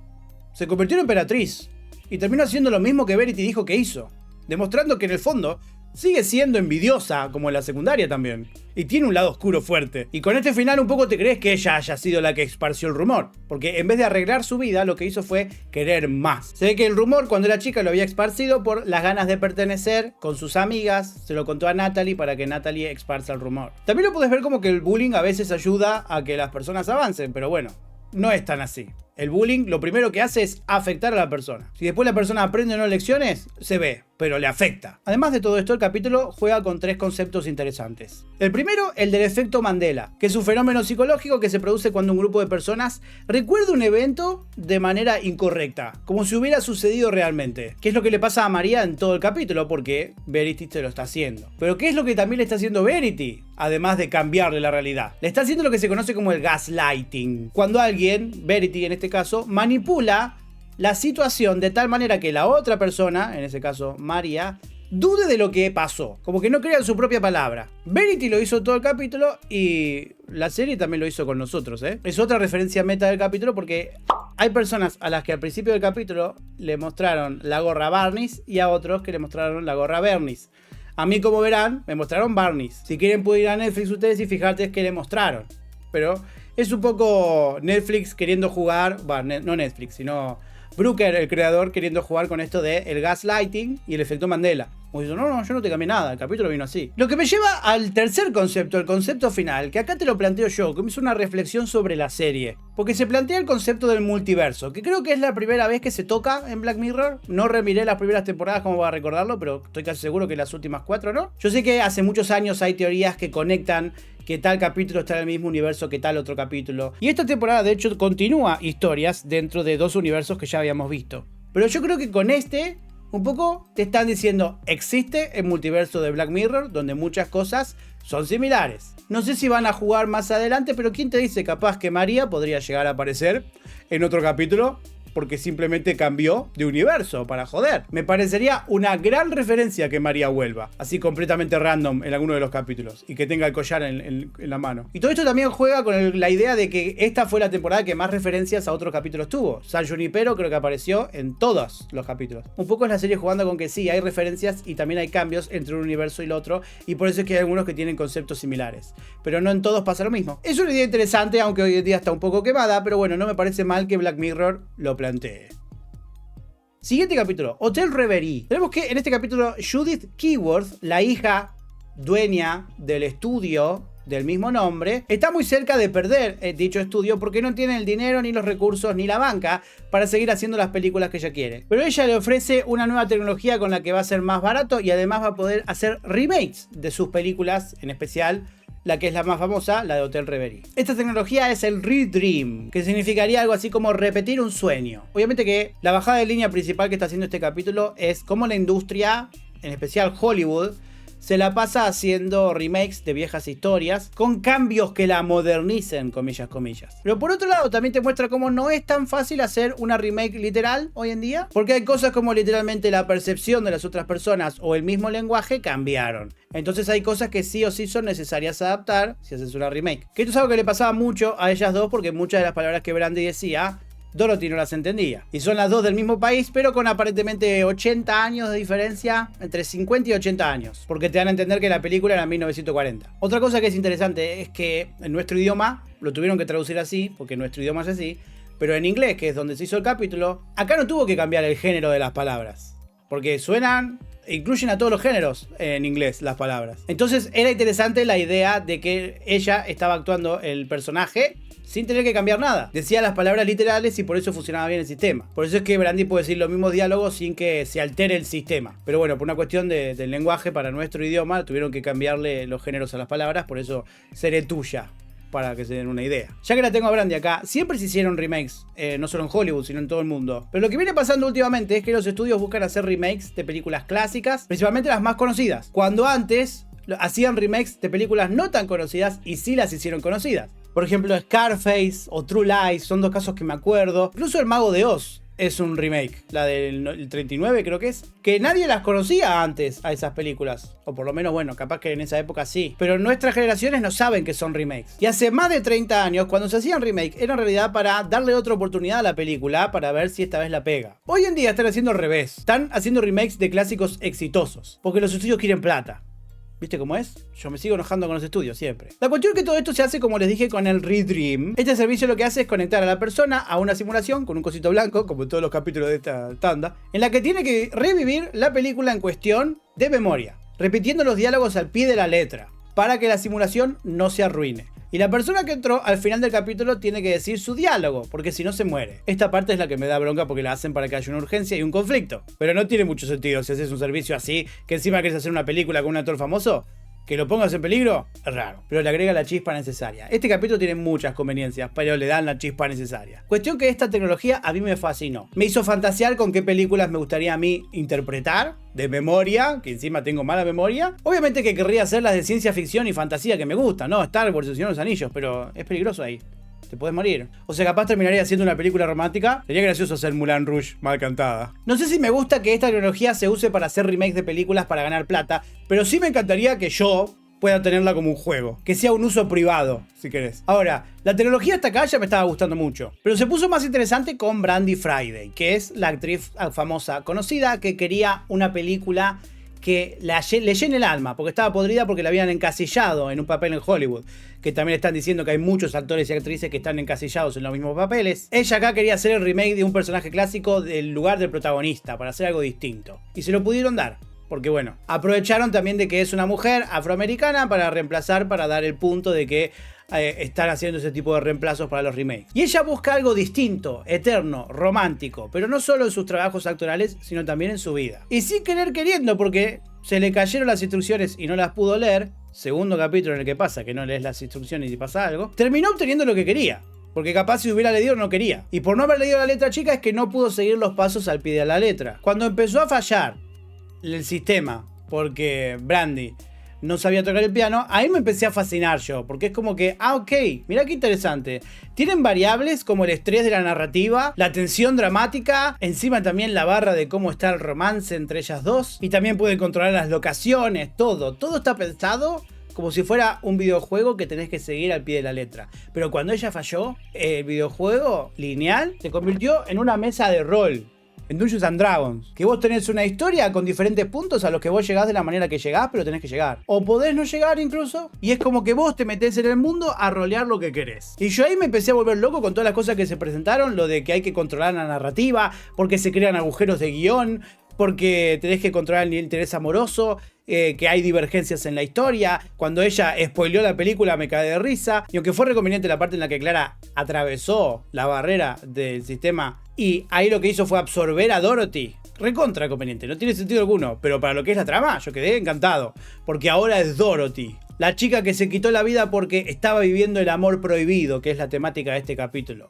Se convirtió en emperatriz. Y terminó haciendo lo mismo que Verity dijo que hizo. Demostrando que en el fondo sigue siendo envidiosa, como en la secundaria también. Y tiene un lado oscuro fuerte. Y con este final un poco te crees que ella haya sido la que esparció el rumor. Porque en vez de arreglar su vida, lo que hizo fue querer más. Se ve que el rumor cuando era chica lo había esparcido por las ganas de pertenecer con sus amigas. Se lo contó a Natalie para que Natalie esparza el rumor. También lo puedes ver como que el bullying a veces ayuda a que las personas avancen. Pero bueno, no es tan así. El bullying lo primero que hace es afectar a la persona. Si después la persona aprende o no lecciones, se ve, pero le afecta. Además de todo esto, el capítulo juega con 3 conceptos interesantes. El primero, el del efecto Mandela, que es un fenómeno psicológico que se produce cuando un grupo de personas recuerda un evento de manera incorrecta, como si hubiera sucedido realmente. ¿Qué es lo que le pasa a María en todo el capítulo? Porque Verity se lo está haciendo. Pero ¿qué es lo que también le está haciendo Verity? Además de cambiarle la realidad. Le está haciendo lo que se conoce como el gaslighting. Cuando alguien, Verity en este caso, manipula la situación de tal manera que la otra persona, en ese caso María, dude de lo que pasó, como que no crea en su propia palabra. Verity lo hizo todo el capítulo y la serie también lo hizo con nosotros, ¿eh? Es otra referencia meta del capítulo porque hay personas a las que al principio del capítulo le mostraron la gorra Barneys y a otros que le mostraron la gorra Bernice. A mí, como verán, me mostraron Barneys. Si quieren pueden ir a Netflix ustedes y fijarte que le mostraron. Pero es un poco Netflix queriendo jugar, bueno, no Netflix, sino Brooker, el creador, queriendo jugar con esto de el gaslighting y el efecto Mandela. Como diciendo, no, yo no te cambié nada, el capítulo vino así. Lo que me lleva al tercer concepto, el concepto final, que acá te lo planteo yo, que es una reflexión sobre la serie. Porque se plantea el concepto del multiverso, que creo que es la primera vez que se toca en Black Mirror. No remiré las primeras temporadas como para recordarlo, pero estoy casi seguro que las últimas 4, ¿no? Yo sé que hace muchos años hay teorías que conectan que tal capítulo está en el mismo universo que tal otro capítulo. Y esta temporada, de hecho, continúa historias dentro de 2 universos que ya habíamos visto. Pero yo creo que con este, un poco te están diciendo, existe el multiverso de Black Mirror, donde muchas cosas son similares. No sé si van a jugar más adelante, pero ¿quién te dice? Capaz que María podría llegar a aparecer en otro capítulo, porque simplemente cambió de universo, para joder. Me parecería una gran referencia que María vuelva, así completamente random en alguno de los capítulos, y que tenga el collar en la mano. Y todo esto también juega con la idea de que esta fue la temporada que más referencias a otros capítulos tuvo. San Junipero creo que apareció en todos los capítulos. Un poco es la serie jugando con que sí, hay referencias y también hay cambios entre un universo y el otro, y por eso es que hay algunos que tienen conceptos similares. Pero no en todos pasa lo mismo. Es una idea interesante, aunque hoy en día está un poco quemada, pero bueno, no me parece mal que Black Mirror lo plantee. Siguiente capítulo, Hotel Reverie. Tenemos que en este capítulo Judith Keyworth, la hija dueña del estudio del mismo nombre, está muy cerca de perder dicho estudio porque no tiene el dinero, ni los recursos, ni la banca para seguir haciendo las películas que ella quiere. Pero ella le ofrece una nueva tecnología con la que va a ser más barato y además va a poder hacer remakes de sus películas, en especial la que es la más famosa, la de Hotel Reverie. Esta tecnología es el Redream, que significaría algo así como repetir un sueño. Obviamente que la bajada de línea principal que está haciendo este capítulo es cómo la industria, en especial Hollywood, se la pasa haciendo remakes de viejas historias con cambios que la modernicen, comillas, comillas. Pero por otro lado también te muestra cómo no es tan fácil hacer una remake literal hoy en día, porque hay cosas como literalmente la percepción de las otras personas o el mismo lenguaje cambiaron. Entonces hay cosas que sí o sí son necesarias adaptar si haces una remake. Que esto es algo que le pasaba mucho a ellas dos, porque muchas de las palabras que Brandy decía, Dorothy no las entendía. Y son las dos del mismo país, pero con aparentemente 80 años de diferencia, entre 50 y 80 años. Porque te dan a entender que la película era en 1940. Otra cosa que es interesante es que en nuestro idioma, lo tuvieron que traducir así, porque nuestro idioma es así, pero en inglés, que es donde se hizo el capítulo, acá no tuvo que cambiar el género de las palabras. Porque suenan, incluyen a todos los géneros en inglés las palabras. Entonces era interesante la idea de que ella estaba actuando el personaje sin tener que cambiar nada. Decía las palabras literales y por eso funcionaba bien el sistema. Por eso es que Brandy puede decir los mismos diálogos sin que se altere el sistema. Pero bueno, por una cuestión del lenguaje para nuestro idioma, tuvieron que cambiarle los géneros a las palabras, por eso seré tuya, para que se den una idea. Ya que la tengo a Brandy acá, siempre se hicieron remakes, no solo en Hollywood, sino en todo el mundo. Pero lo que viene pasando últimamente es que los estudios buscan hacer remakes de películas clásicas, principalmente las más conocidas, cuando antes hacían remakes de películas no tan conocidas y sí las hicieron conocidas. Por ejemplo, Scarface o True Lies son dos casos que me acuerdo. Incluso El Mago de Oz es un remake, la del 39 creo que es, que nadie las conocía antes a esas películas, o por lo menos, bueno, capaz que en esa época sí, pero nuestras generaciones no saben que son remakes. Y hace más de 30 años, cuando se hacían remake, era en realidad para darle otra oportunidad a la película, para ver si esta vez la pega. Hoy en día están haciendo al revés, están haciendo remakes de clásicos exitosos, porque los estudios quieren plata. ¿Viste cómo es? Yo me sigo enojando con los estudios siempre. La cuestión es que todo esto se hace, como les dije, con el Redream. Este servicio lo que hace es conectar a la persona a una simulación con un cosito blanco, como en todos los capítulos de esta tanda, en la que tiene que revivir la película en cuestión de memoria, repitiendo los diálogos al pie de la letra, para que la simulación no se arruine. Y la persona que entró al final del capítulo tiene que decir su diálogo, porque si no se muere. Esta parte es la que me da bronca porque la hacen para que haya una urgencia y un conflicto. Pero no tiene mucho sentido si haces un servicio así, que encima quieres hacer una película con un actor famoso. Que lo pongas en peligro, es raro, pero le agrega la chispa necesaria. Este capítulo tiene muchas conveniencias, pero le dan la chispa necesaria. Cuestión que esta tecnología a mí me fascinó. Me hizo fantasear con qué películas me gustaría a mí interpretar, de memoria, que encima tengo mala memoria. Obviamente que querría hacer las de ciencia ficción y fantasía que me gustan, ¿no? Star Wars, El Señor de los Anillos, pero es peligroso ahí. Te puedes morir. O sea, capaz terminaría haciendo una película romántica. Sería gracioso hacer Moulin Rouge mal cantada. No sé si me gusta que esta tecnología se use para hacer remakes de películas para ganar plata, pero sí me encantaría que yo pueda tenerla como un juego. Que sea un uso privado, si querés. Ahora, la tecnología hasta acá ya me estaba gustando mucho. Pero se puso más interesante con Brandy Friday, que es la actriz famosa conocida que quería una película que le llene el alma, porque estaba podrida porque la habían encasillado en un papel en Hollywood, que también están diciendo que hay muchos actores y actrices que están encasillados en los mismos papeles. Ella acá quería hacer el remake de un personaje clásico del lugar del protagonista, para hacer algo distinto. Y se lo pudieron dar. Porque bueno, aprovecharon también de que es una mujer afroamericana para reemplazar, para dar el punto de que están haciendo ese tipo de reemplazos para los remakes. Y ella busca algo distinto, eterno, romántico, pero no solo en sus trabajos actorales, sino también en su vida. Y sin querer queriendo, porque se le cayeron las instrucciones y no las pudo leer, segundo capítulo en el que pasa que no lees las instrucciones y pasa algo, terminó obteniendo lo que quería. Porque capaz si hubiera leído no quería. Y por no haber leído la letra chica es que no pudo seguir los pasos al pie de la letra. Cuando empezó a fallar el sistema, porque Brandy no sabía tocar el piano, ahí me empecé a fascinar yo, porque es como que, ok, mirá qué interesante. Tienen variables como el estrés de la narrativa, la tensión dramática, encima también la barra de cómo está el romance entre ellas dos, y también pueden controlar las locaciones, todo está pensado como si fuera un videojuego que tenés que seguir al pie de la letra. Pero cuando ella falló, el videojuego lineal se convirtió en una mesa de rol. En Dungeons and Dragons, que vos tenés una historia con diferentes puntos a los que vos llegás de la manera que llegás, pero tenés que llegar. O podés no llegar incluso, y es como que vos te metés en el mundo a rolear lo que querés. Y yo ahí me empecé a volver loco con todas las cosas que se presentaron, lo de que hay que controlar la narrativa, porque se crean agujeros de guión, porque tenés que controlar el interés amoroso, que hay divergencias en la historia. Cuando ella spoileó la película me caí de risa, y aunque fue reconveniente la parte en la que Clara atravesó la barrera del sistema y ahí lo que hizo fue absorber a Dorothy, recontra conveniente, no tiene sentido alguno, pero para lo que es la trama yo quedé encantado, porque ahora es Dorothy, la chica que se quitó la vida porque estaba viviendo el amor prohibido, que es la temática de este capítulo.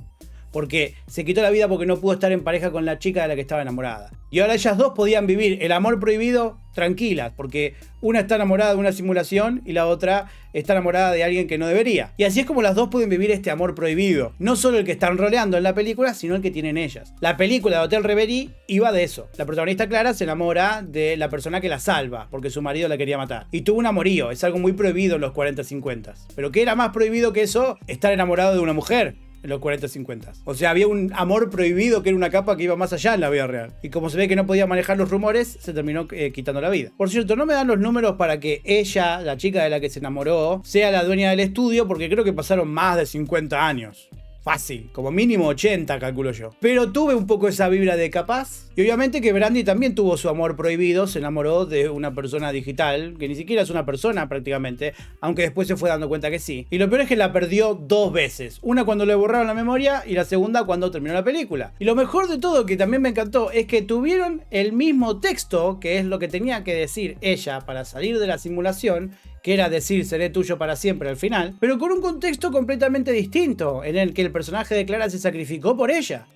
porque se quitó la vida porque no pudo estar en pareja con la chica de la que estaba enamorada. Y ahora ellas dos podían vivir el amor prohibido tranquilas, porque una está enamorada de una simulación y la otra está enamorada de alguien que no debería. Y así es como las dos pueden vivir este amor prohibido. No solo el que están roleando en la película, sino el que tienen ellas. La película de Hotel Reverie iba de eso. La protagonista Clara se enamora de la persona que la salva, porque su marido la quería matar. Y tuvo un amorío, es algo muy prohibido en los 40-50. Pero ¿qué era más prohibido que eso? Estar enamorado de una mujer en los 40-50. O sea, había un amor prohibido que era una capa que iba más allá en la vida real. Y como se ve que no podía manejar los rumores, se terminó quitando la vida. Por cierto, no me dan los números para que ella, la chica de la que se enamoró, sea la dueña del estudio, porque creo que pasaron más de 50 años. Fácil, como mínimo 80 calculo yo. Pero tuve un poco esa vibra de capaz. Y obviamente que Brandy también tuvo su amor prohibido. Se enamoró de una persona digital, que ni siquiera es una persona prácticamente, aunque después se fue dando cuenta que sí. Y lo peor es que la perdió 2 veces. Una cuando le borraron la memoria y la segunda cuando terminó la película. Y lo mejor de todo, que también me encantó, es que tuvieron el mismo texto, que es lo que tenía que decir ella para salir de la simulación, que era decir seré tuyo para siempre al final, pero con un contexto completamente distinto, en el que el personaje de Clara se sacrificó por ella.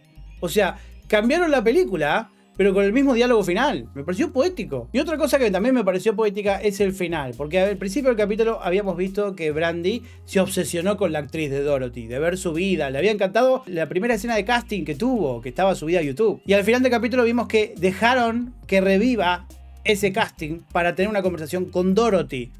O sea, cambiaron la película, pero con el mismo diálogo final. Me pareció poético. Y otra cosa que también me pareció poética es el final, porque al principio del capítulo habíamos visto que Brandy se obsesionó con la actriz de Dorothy, de ver su vida. Le había encantado la primera escena de casting que tuvo, que estaba subida a YouTube. Y al final del capítulo vimos que dejaron que reviva ese casting para tener una conversación con Dorothy,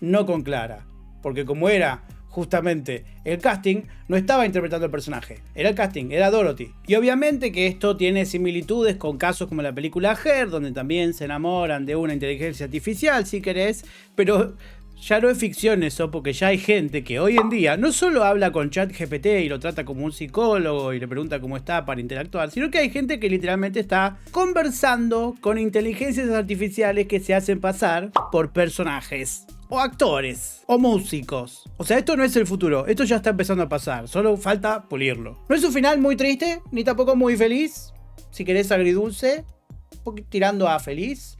no con Clara, porque como era justamente el casting, no estaba interpretando el personaje, era el casting, era Dorothy. Y obviamente que esto tiene similitudes con casos como la película Her, donde también se enamoran de una inteligencia artificial, si querés, pero ya no es ficción eso, porque ya hay gente que hoy en día no solo habla con ChatGPT y lo trata como un psicólogo y le pregunta cómo está para interactuar, sino que hay gente que literalmente está conversando con inteligencias artificiales que se hacen pasar por personajes, o actores, o músicos. O sea, esto no es el futuro, esto ya está empezando a pasar, solo falta pulirlo. No es un final muy triste, ni tampoco muy feliz, si querés agridulce, un poquito tirando a feliz,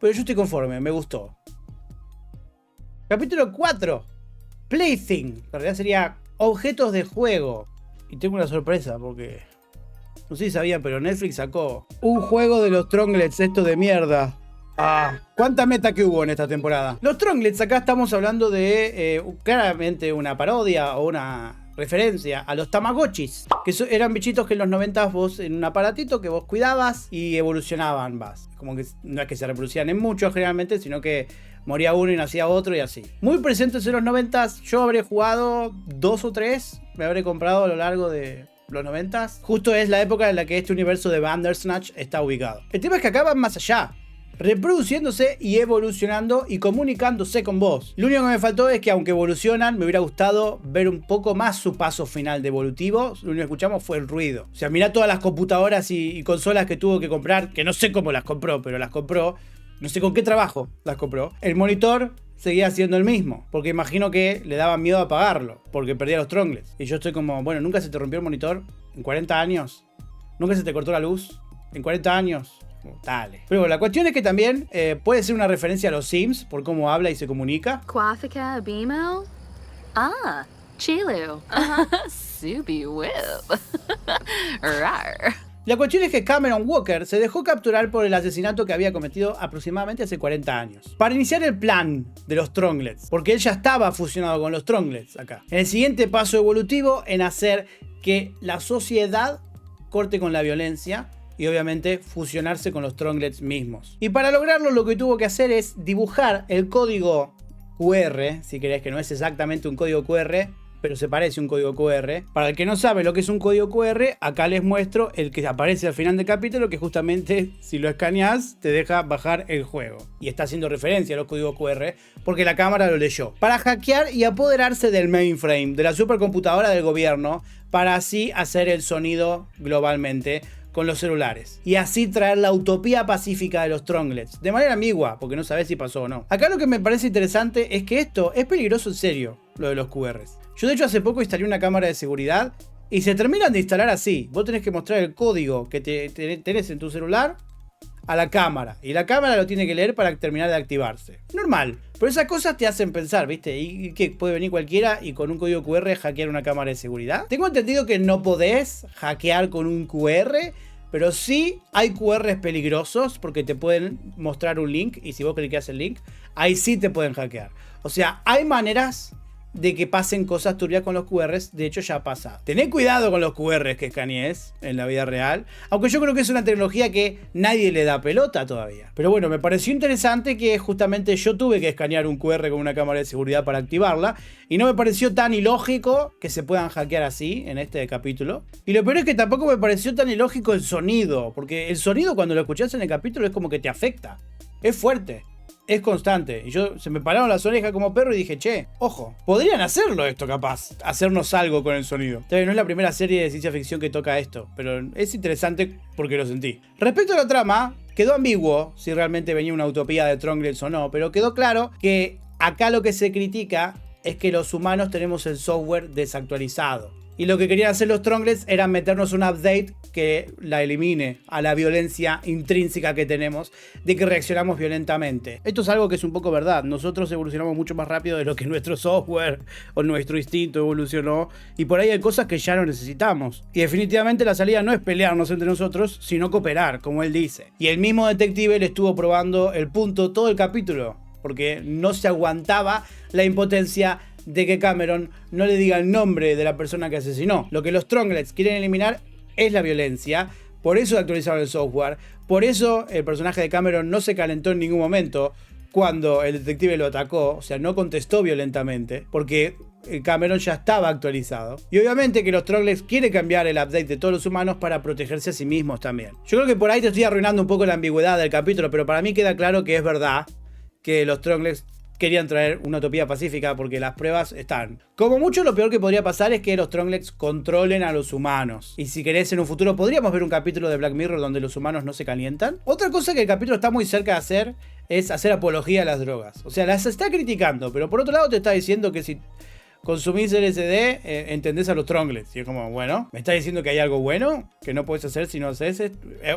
pero yo estoy conforme, me gustó. Capítulo 4, Plaything, en realidad sería objetos de juego. Y tengo una sorpresa porque, no sé si sabían, pero Netflix sacó un juego de los Tronglets, esto de mierda. ¿Cuánta meta que hubo en esta temporada? Los Tronglets, acá estamos hablando de claramente una parodia o una referencia a los Tamagotchis, que eran bichitos que en los 90 vos en un aparatito que vos cuidabas y evolucionaban más. Como que no es que se reproducían en muchos generalmente, sino que moría uno y nacía otro y así. Muy presentes en los 90, yo habré jugado 2 o 3, me habré comprado a lo largo de los 90. Justo es la época en la que este universo de Bandersnatch está ubicado. El tema es que acá van más allá, reproduciéndose y evolucionando y comunicándose con vos. Lo único que me faltó es que aunque evolucionan, me hubiera gustado ver un poco más su paso final de evolutivo. Lo único que escuchamos fue el ruido. O sea, mirá todas las computadoras y consolas que tuvo que comprar, que no sé cómo las compró, pero las compró. No sé con qué trabajo las compró. El monitor seguía siendo el mismo, porque imagino que le daba miedo apagarlo, porque perdía los Tronglets. Y yo estoy como, bueno, ¿nunca se te rompió el monitor en 40 años? ¿Nunca se te cortó la luz en 40 años? Dale. Pero bueno, la cuestión es que también puede ser una referencia a los Sims por cómo habla y se comunica. Quathika Bimo? Ah, Chilu. Subi Whip. Rar. La cuestión es que Cameron Walker se dejó capturar por el asesinato que había cometido aproximadamente hace 40 años. Para iniciar el plan de los Tronglets, porque él ya estaba fusionado con los Tronglets acá. En el siguiente paso evolutivo en hacer que la sociedad corte con la violencia y obviamente fusionarse con los Tronglets mismos. Y para lograrlo lo que tuvo que hacer es dibujar el código QR, si querés, que no es exactamente un código QR, pero se parece a un código QR. Para el que no sabe lo que es un código QR, acá les muestro el que aparece al final del capítulo, que justamente si lo escaneás te deja bajar el juego. Y está haciendo referencia a los códigos QR porque la cámara lo leyó. Para hackear y apoderarse del mainframe, de la supercomputadora del gobierno, para así hacer el sonido globalmente con los celulares. Y así traer la utopía pacífica de los Tronglets. De manera ambigua, porque no sabes si pasó o no. Acá lo que me parece interesante es que esto es peligroso en serio, lo de los QRs. Yo de hecho hace poco instalé una cámara de seguridad y se terminan de instalar así. Vos tenés que mostrar el código que tenés en tu celular a la cámara. Y la cámara lo tiene que leer para terminar de activarse. Normal. Pero esas cosas te hacen pensar, ¿viste? ¿Y que puede venir cualquiera y con un código QR hackear una cámara de seguridad? Tengo entendido que no podés hackear con un QR, pero sí hay QRs peligrosos porque te pueden mostrar un link y si vos cliqueas el link, ahí sí te pueden hackear. O sea, hay maneras de que pasen cosas turbias con los QRs. De hecho ya pasa. Tened cuidado con los QRs que escanees en la vida real, aunque yo creo que es una tecnología que nadie le da pelota todavía. Pero bueno, me pareció interesante que justamente yo tuve que escanear un QR con una cámara de seguridad para activarla, y no me pareció tan ilógico que se puedan hackear así en este capítulo. Y lo peor es que tampoco me pareció tan ilógico el sonido, porque el sonido cuando lo escuchás en el capítulo es como que te afecta. Es fuerte. Es constante. Y se me pararon las orejas como perro y dije, che, ojo, podrían hacerlo esto capaz, hacernos algo con el sonido. Tal vez no es la primera serie de ciencia ficción que toca esto, pero es interesante porque lo sentí. Respecto a la trama, quedó ambiguo si realmente venía una utopía de Trunks o no, pero quedó claro que acá lo que se critica es que los humanos tenemos el software desactualizado. Y lo que querían hacer los Trunks era meternos un update que la elimine a la violencia intrínseca que tenemos, de que reaccionamos violentamente. Esto es algo que es un poco verdad. Nosotros evolucionamos mucho más rápido de lo que nuestro software o nuestro instinto evolucionó. Y por ahí hay cosas que ya no necesitamos. Y definitivamente la salida no es pelearnos entre nosotros, sino cooperar, como él dice. Y el mismo detective le estuvo probando el punto todo el capítulo, porque no se aguantaba la impotencia de que Cameron no le diga el nombre de la persona que asesinó. Lo que los Trunks quieren eliminar es la violencia. Por eso actualizaron el software. Por eso el personaje de Cameron no se calentó en ningún momento cuando el detective lo atacó. O sea, no contestó violentamente, porque Cameron ya estaba actualizado. Y obviamente que los Trunks quieren cambiar el update de todos los humanos para protegerse a sí mismos también. Yo creo que por ahí te estoy arruinando un poco la ambigüedad del capítulo, pero para mí queda claro que es verdad que los Trunks querían traer una utopía pacífica porque las pruebas están. Como mucho, lo peor que podría pasar es que los Trunks controlen a los humanos. Y si querés, en un futuro podríamos ver un capítulo de Black Mirror donde los humanos no se calientan. Otra cosa que el capítulo está muy cerca de hacer es hacer apología a las drogas. O sea, las está criticando, pero por otro lado te está diciendo que si consumís LSD, entendés a los Trunks. Y es como, bueno, ¿me está diciendo que hay algo bueno que no puedes hacer si no haces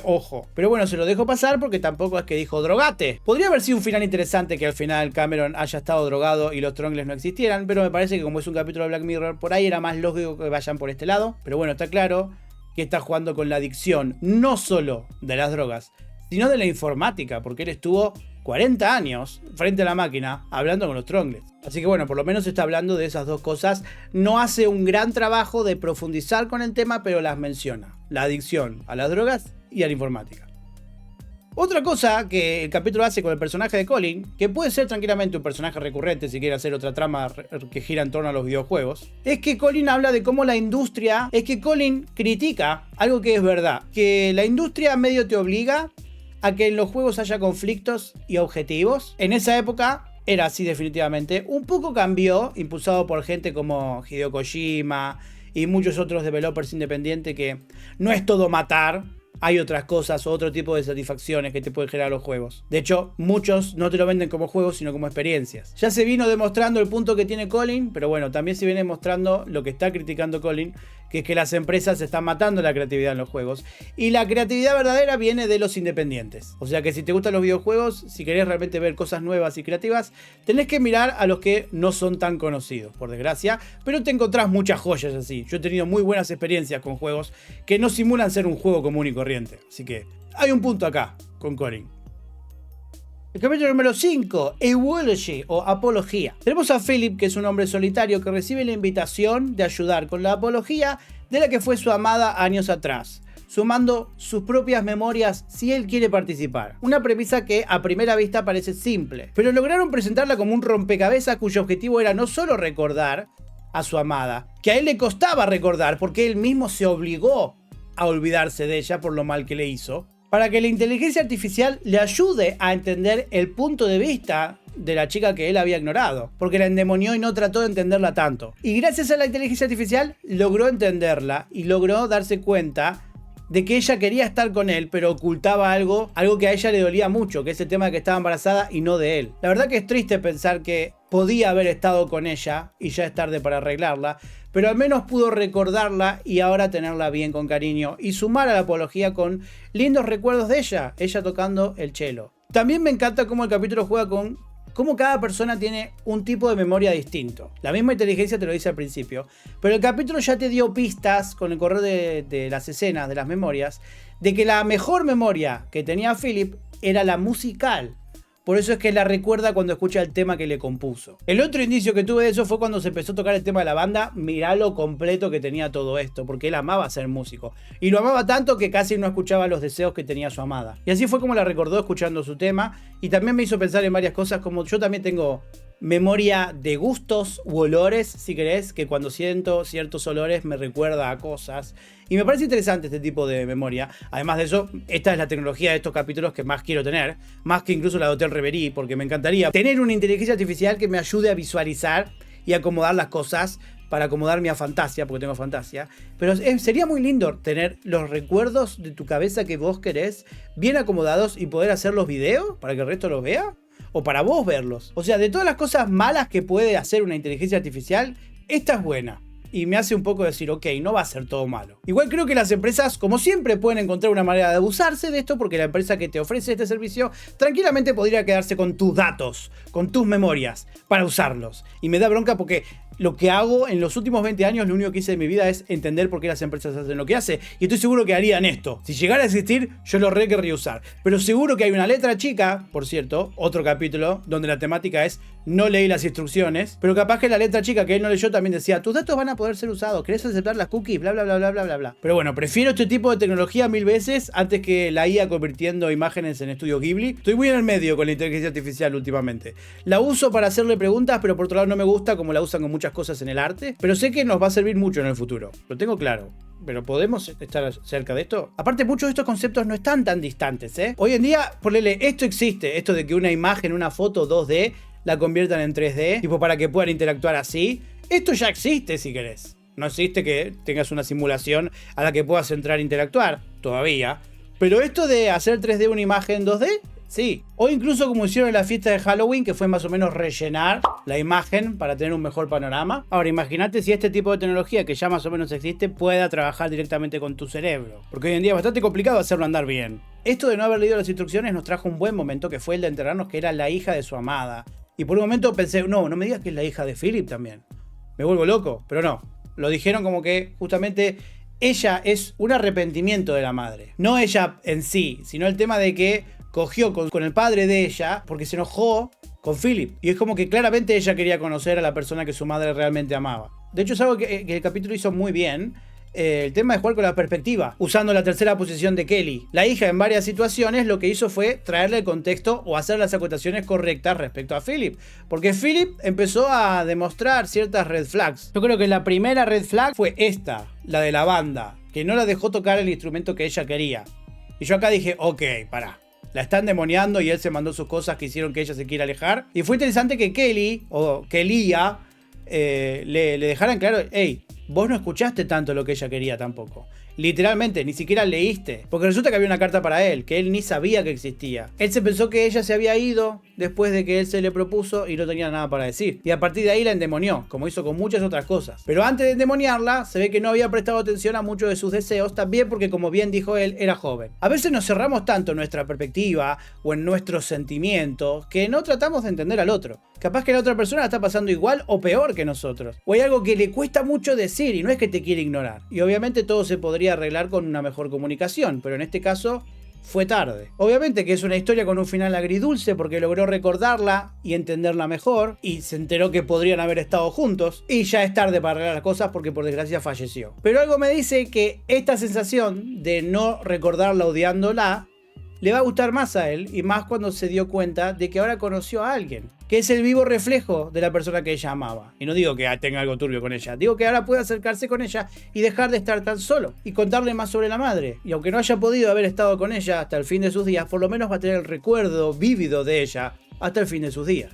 ojo. Pero bueno, se lo dejo pasar porque tampoco es que dijo drogate. Podría haber sido un final interesante que al final Cameron haya estado drogado y los Trunks no existieran, pero me parece que como es un capítulo de Black Mirror, por ahí era más lógico que vayan por este lado. Pero bueno, está claro que está jugando con la adicción, no solo de las drogas, sino de la informática, porque él estuvo 40 años frente a la máquina hablando con los Trunks. Así que bueno, por lo menos está hablando de esas dos cosas. No hace un gran trabajo de profundizar con el tema, pero las menciona. La adicción a las drogas y a la informática. Otra cosa que el capítulo hace con el personaje de Colin, que puede ser tranquilamente un personaje recurrente si quiere hacer otra trama que gira en torno a los videojuegos, es que Colin habla de cómo la industria, es que Colin critica algo que es verdad, que la industria medio te obliga a que en los juegos haya conflictos y objetivos. En esa época era así definitivamente. Un poco cambió, impulsado por gente como Hideo Kojima y muchos otros developers independientes, que no es todo matar. Hay otras cosas o otro tipo de satisfacciones que te pueden generar los juegos. De hecho, muchos no te lo venden como juegos, sino como experiencias. Ya se vino demostrando el punto que tiene Colin, pero bueno, también se viene mostrando lo que está criticando Colin, que es que las empresas están matando la creatividad en los juegos. Y la creatividad verdadera viene de los independientes. O sea que si te gustan los videojuegos, si querés realmente ver cosas nuevas y creativas, tenés que mirar a los que no son tan conocidos, por desgracia. Pero te encontrás muchas joyas así. Yo he tenido muy buenas experiencias con juegos que no simulan ser un juego común y corriente. Así que hay un punto acá con Colin. El capítulo número 5, Eulogy o Apología. Tenemos a Philip, que es un hombre solitario que recibe la invitación de ayudar con la apología de la que fue su amada años atrás, sumando sus propias memorias si él quiere participar. Una premisa que a primera vista parece simple, pero lograron presentarla como un rompecabezas cuyo objetivo era no solo recordar a su amada, que a él le costaba recordar porque él mismo se obligó a olvidarse de ella por lo mal que le hizo, para que la inteligencia artificial le ayude a entender el punto de vista de la chica que él había ignorado, porque la endemonió y no trató de entenderla tanto. Y gracias a la inteligencia artificial logró entenderla y logró darse cuenta de que ella quería estar con él, pero ocultaba algo que a ella le dolía mucho, que es el tema de que estaba embarazada y no de él. La verdad que es triste pensar que podía haber estado con ella y ya es tarde para arreglarla, pero al menos pudo recordarla y ahora tenerla bien con cariño y sumar a la apología con lindos recuerdos de ella tocando el cello. También me encanta cómo el capítulo juega con cómo cada persona tiene un tipo de memoria distinto. La misma inteligencia te lo dice al principio, pero el capítulo ya te dio pistas con el correr de las escenas, de las memorias, de que la mejor memoria que tenía Philip era la musical. Por eso es que la recuerda cuando escucha el tema que le compuso. El otro indicio que tuve de eso fue cuando se empezó a tocar el tema de la banda. Mirá lo completo que tenía todo esto, porque él amaba ser músico. Y lo amaba tanto que casi no escuchaba los deseos que tenía su amada. Y así fue como la recordó escuchando su tema. Y también me hizo pensar en varias cosas, como yo también tengo memoria de gustos u olores, si querés, que cuando siento ciertos olores me recuerda a cosas. Y me parece interesante este tipo de memoria. Además de eso, esta es la tecnología de estos capítulos que más quiero tener, más que incluso la de Hotel Reverie, porque me encantaría tener una inteligencia artificial que me ayude a visualizar y acomodar las cosas para acomodar mi fantasía, porque tengo fantasía. Pero sería muy lindo tener los recuerdos de tu cabeza que vos querés bien acomodados y poder hacer los videos para que el resto los vea. O para vos verlos. O sea, de todas las cosas malas que puede hacer una inteligencia artificial, esta es buena. Y me hace un poco decir, ok, no va a ser todo malo. Igual creo que las empresas, como siempre, pueden encontrar una manera de abusarse de esto, porque la empresa que te ofrece este servicio tranquilamente podría quedarse con tus datos, con tus memorias, para usarlos. Y me da bronca porque lo que hago en los últimos 20 años, lo único que hice de mi vida es entender por qué las empresas hacen lo que hacen. Y estoy seguro que harían esto. Si llegara a existir, yo lo querría usar. Pero seguro que hay una letra chica, por cierto, otro capítulo, donde la temática es no leí las instrucciones, pero capaz que la letra chica que él no leyó también decía, tus datos van a poder ser usados, ¿querés aceptar las cookies? Bla, bla, bla, bla, bla, bla, bla. Pero bueno, prefiero este tipo de tecnología 1000 veces antes que la IA convirtiendo imágenes en estudio Ghibli. Estoy muy en el medio con la inteligencia artificial últimamente. La uso para hacerle preguntas, pero por otro lado no me gusta como la usan con muchas cosas en el arte. Pero sé que nos va a servir mucho en el futuro. Lo tengo claro. Pero ¿podemos estar cerca de esto? Aparte, muchos de estos conceptos no están tan distantes, ¿eh? Hoy en día, ponele, esto existe. Esto de que una imagen, una foto 2D, la conviertan en 3D. Tipo para que puedan interactuar así. Esto ya existe, si querés. No existe que tengas una simulación a la que puedas entrar e interactuar. Todavía. Pero esto de hacer 3D una imagen 2D... sí, o incluso como hicieron en la fiesta de Halloween, que fue más o menos rellenar la imagen para tener un mejor panorama. Ahora, imagínate si este tipo de tecnología, que ya más o menos existe, pueda trabajar directamente con tu cerebro. Porque hoy en día es bastante complicado hacerlo andar bien. Esto de no haber leído las instrucciones nos trajo un buen momento, que fue el de enterarnos que era la hija de su amada. Y por un momento pensé, no me digas que es la hija de Philip también. Me vuelvo loco, pero no. Lo dijeron como que justamente ella es un arrepentimiento de la madre. No ella en sí, sino el tema de que cogió con el padre de ella porque se enojó con Philip. Y es como que claramente ella quería conocer a la persona que su madre realmente amaba. De hecho es algo que el capítulo hizo muy bien. El tema de jugar con la perspectiva, usando la tercera posición de Kelly. La hija en varias situaciones lo que hizo fue traerle el contexto o hacer las acotaciones correctas respecto a Philip. Porque Philip empezó a demostrar ciertas red flags. Yo creo que la primera red flag fue esta, la de la banda, que no la dejó tocar el instrumento que ella quería. Y yo acá dije, ok, pará. La están demoniando y él se mandó sus cosas que hicieron que ella se quiera alejar. Y fue interesante que Kelly, o Kellia, le dejaran claro, hey, vos no escuchaste tanto lo que ella quería tampoco. Literalmente, ni siquiera leíste. Porque resulta que había una carta para él, que él ni sabía que existía. Él se pensó que ella se había ido después de que él se le propuso y no tenía nada para decir. Y a partir de ahí la endemonió, como hizo con muchas otras cosas. Pero antes de endemoniarla, se ve que no había prestado atención a muchos de sus deseos, también porque, como bien dijo él, era joven. A veces nos cerramos tanto en nuestra perspectiva o en nuestros sentimientos que no tratamos de entender al otro. Capaz que la otra persona la está pasando igual o peor que nosotros. O hay algo que le cuesta mucho decir y no es que te quiere ignorar. Y obviamente todo se podría arreglar con una mejor comunicación, pero en este caso fue tarde. Obviamente que es una historia con un final agridulce porque logró recordarla y entenderla mejor y se enteró que podrían haber estado juntos y ya es tarde para arreglar las cosas porque por desgracia falleció. Pero algo me dice que esta sensación de no recordarla odiándola le va a gustar más a él y más cuando se dio cuenta de que ahora conoció a alguien que es el vivo reflejo de la persona que ella amaba. Y no digo que tenga algo turbio con ella, digo que ahora puede acercarse con ella y dejar de estar tan solo y contarle más sobre la madre. Y aunque no haya podido haber estado con ella hasta el fin de sus días, por lo menos va a tener el recuerdo vívido de ella hasta el fin de sus días.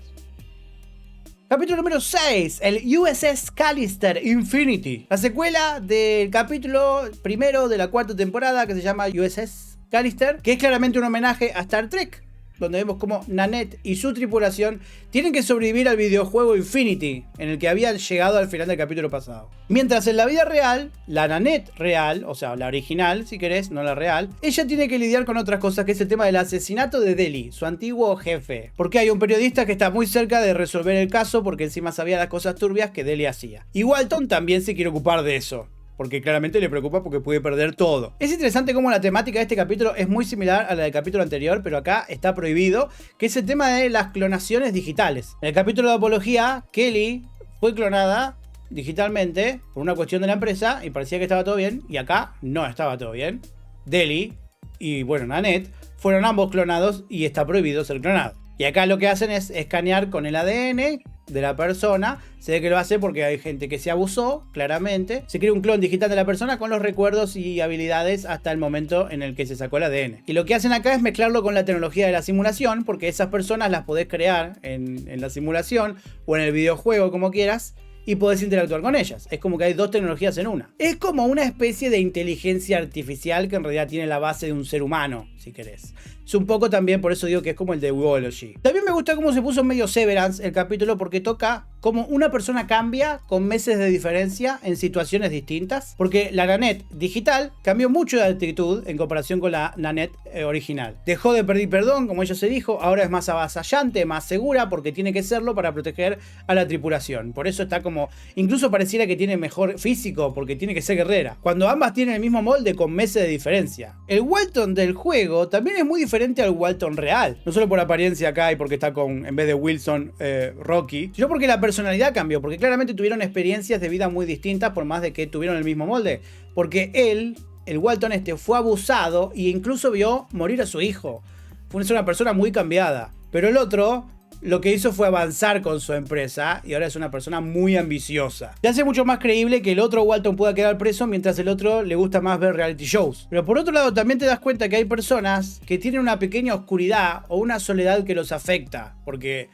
Capítulo número 6, el USS Callister Infinity. La secuela del capítulo primero de la cuarta temporada que se llama USS Callister, que es claramente un homenaje a Star Trek, donde vemos como Nanette y su tripulación tienen que sobrevivir al videojuego Infinity, en el que habían llegado al final del capítulo pasado. Mientras en la vida real, la Nanette real, o sea, la original, si querés, no la real, ella tiene que lidiar con otras cosas, que es el tema del asesinato de Deli, su antiguo jefe. Porque hay un periodista que está muy cerca de resolver el caso, porque encima sabía las cosas turbias que Deli hacía. Y Walton también se quiere ocupar de eso, porque claramente le preocupa porque puede perder todo. Es interesante cómo la temática de este capítulo es muy similar a la del capítulo anterior, pero acá está prohibido, que es el tema de las clonaciones digitales. En el capítulo de Apología, Kelly fue clonada digitalmente por una cuestión de la empresa y parecía que estaba todo bien, y acá no estaba todo bien. Deli y, bueno, Nanette fueron ambos clonados y está prohibido ser clonado. Y acá lo que hacen es escanear con el ADN de la persona. Se ve que lo hace porque hay gente que se abusó, claramente. Se crea un clon digital de la persona con los recuerdos y habilidades hasta el momento en el que se sacó el ADN. Y lo que hacen acá es mezclarlo con la tecnología de la simulación, porque esas personas las podés crear en la simulación o en el videojuego, como quieras, y podés interactuar con ellas. Es como que hay dos tecnologías en una. Es como una especie de inteligencia artificial que en realidad tiene la base de un ser humano, si querés. Es un poco también, por eso digo que es como el de Woology. También me gusta cómo se puso medio Severance el capítulo, porque toca cómo una persona cambia con meses de diferencia en situaciones distintas. Porque la Nanette digital cambió mucho de actitud en comparación con la Nanette original. Dejó de pedir perdón, como ella se dijo, ahora es más avasallante, más segura, porque tiene que serlo para proteger a la tripulación. Por eso está como, incluso pareciera que tiene mejor físico, porque tiene que ser guerrera. Cuando ambas tienen el mismo molde con meses de diferencia. El Walton del juego también es muy diferente al Walton real. No solo por apariencia acá y porque está con, en vez de Wilson, Rocky, sino porque la personalidad cambió, porque claramente tuvieron experiencias de vida muy distintas, por más de que tuvieron el mismo molde. Porque él, el Walton fue abusado e incluso vio morir a su hijo. Fue una persona muy cambiada. Pero el otro lo que hizo fue avanzar con su empresa y ahora es una persona muy ambiciosa. Se hace mucho más creíble que el otro Walton pueda quedar preso, mientras el otro le gusta más ver reality shows. Pero por otro lado también te das cuenta que hay personas que tienen una pequeña oscuridad o una soledad que los afecta, porque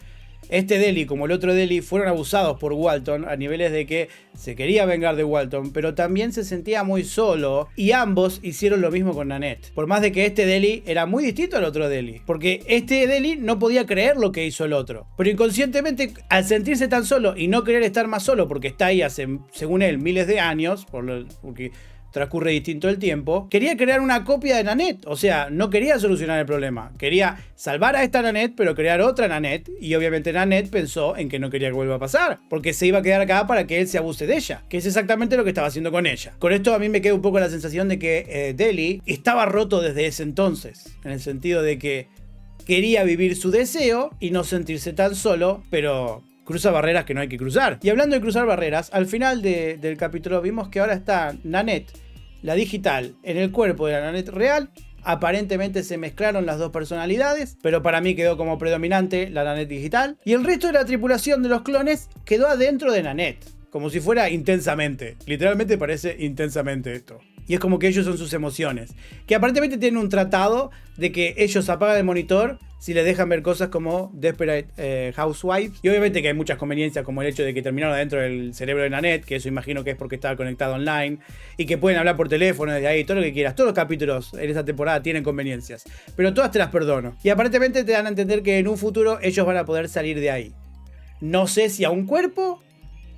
este Deli, como el otro Deli, fueron abusados por Walton a niveles de que se quería vengar de Walton, pero también se sentía muy solo, y ambos hicieron lo mismo con Nanette. Por más de que este Deli era muy distinto al otro Deli, porque este Deli no podía creer lo que hizo el otro, pero inconscientemente, al sentirse tan solo y no querer estar más solo porque está ahí hace, según él, miles de años, porque transcurre distinto el tiempo, quería crear una copia de Nanette. O sea, no quería solucionar el problema, quería salvar a esta Nanette, pero crear otra Nanette. Y obviamente Nanette pensó en que no quería que vuelva a pasar, porque se iba a quedar acá para que él se abuse de ella, que es exactamente lo que estaba haciendo con ella. Con esto a mí me queda un poco la sensación de que Deli estaba roto desde ese entonces, en el sentido de que quería vivir su deseo y no sentirse tan solo, pero cruza barreras que no hay que cruzar. Y hablando de cruzar barreras, al final del capítulo vimos que ahora está Nanette, la digital, en el cuerpo de la Nanette real. Aparentemente se mezclaron las dos personalidades, pero para mí quedó como predominante la Nanette digital. Y el resto de la tripulación de los clones quedó adentro de Nanette, como si fuera intensamente. Literalmente parece intensamente esto. Y es como que ellos son sus emociones. Que aparentemente tienen un tratado de que ellos apagan el monitor si les dejan ver cosas como Desperate Housewives. Y obviamente que hay muchas conveniencias, como el hecho de que terminaron adentro del cerebro de Nanette, que eso imagino que es porque estaba conectado online, y que pueden hablar por teléfono desde ahí, todo lo que quieras. Todos los capítulos en esta temporada tienen conveniencias, pero todas te las perdono. Y aparentemente te dan a entender que en un futuro ellos van a poder salir de ahí. No sé si a un cuerpo,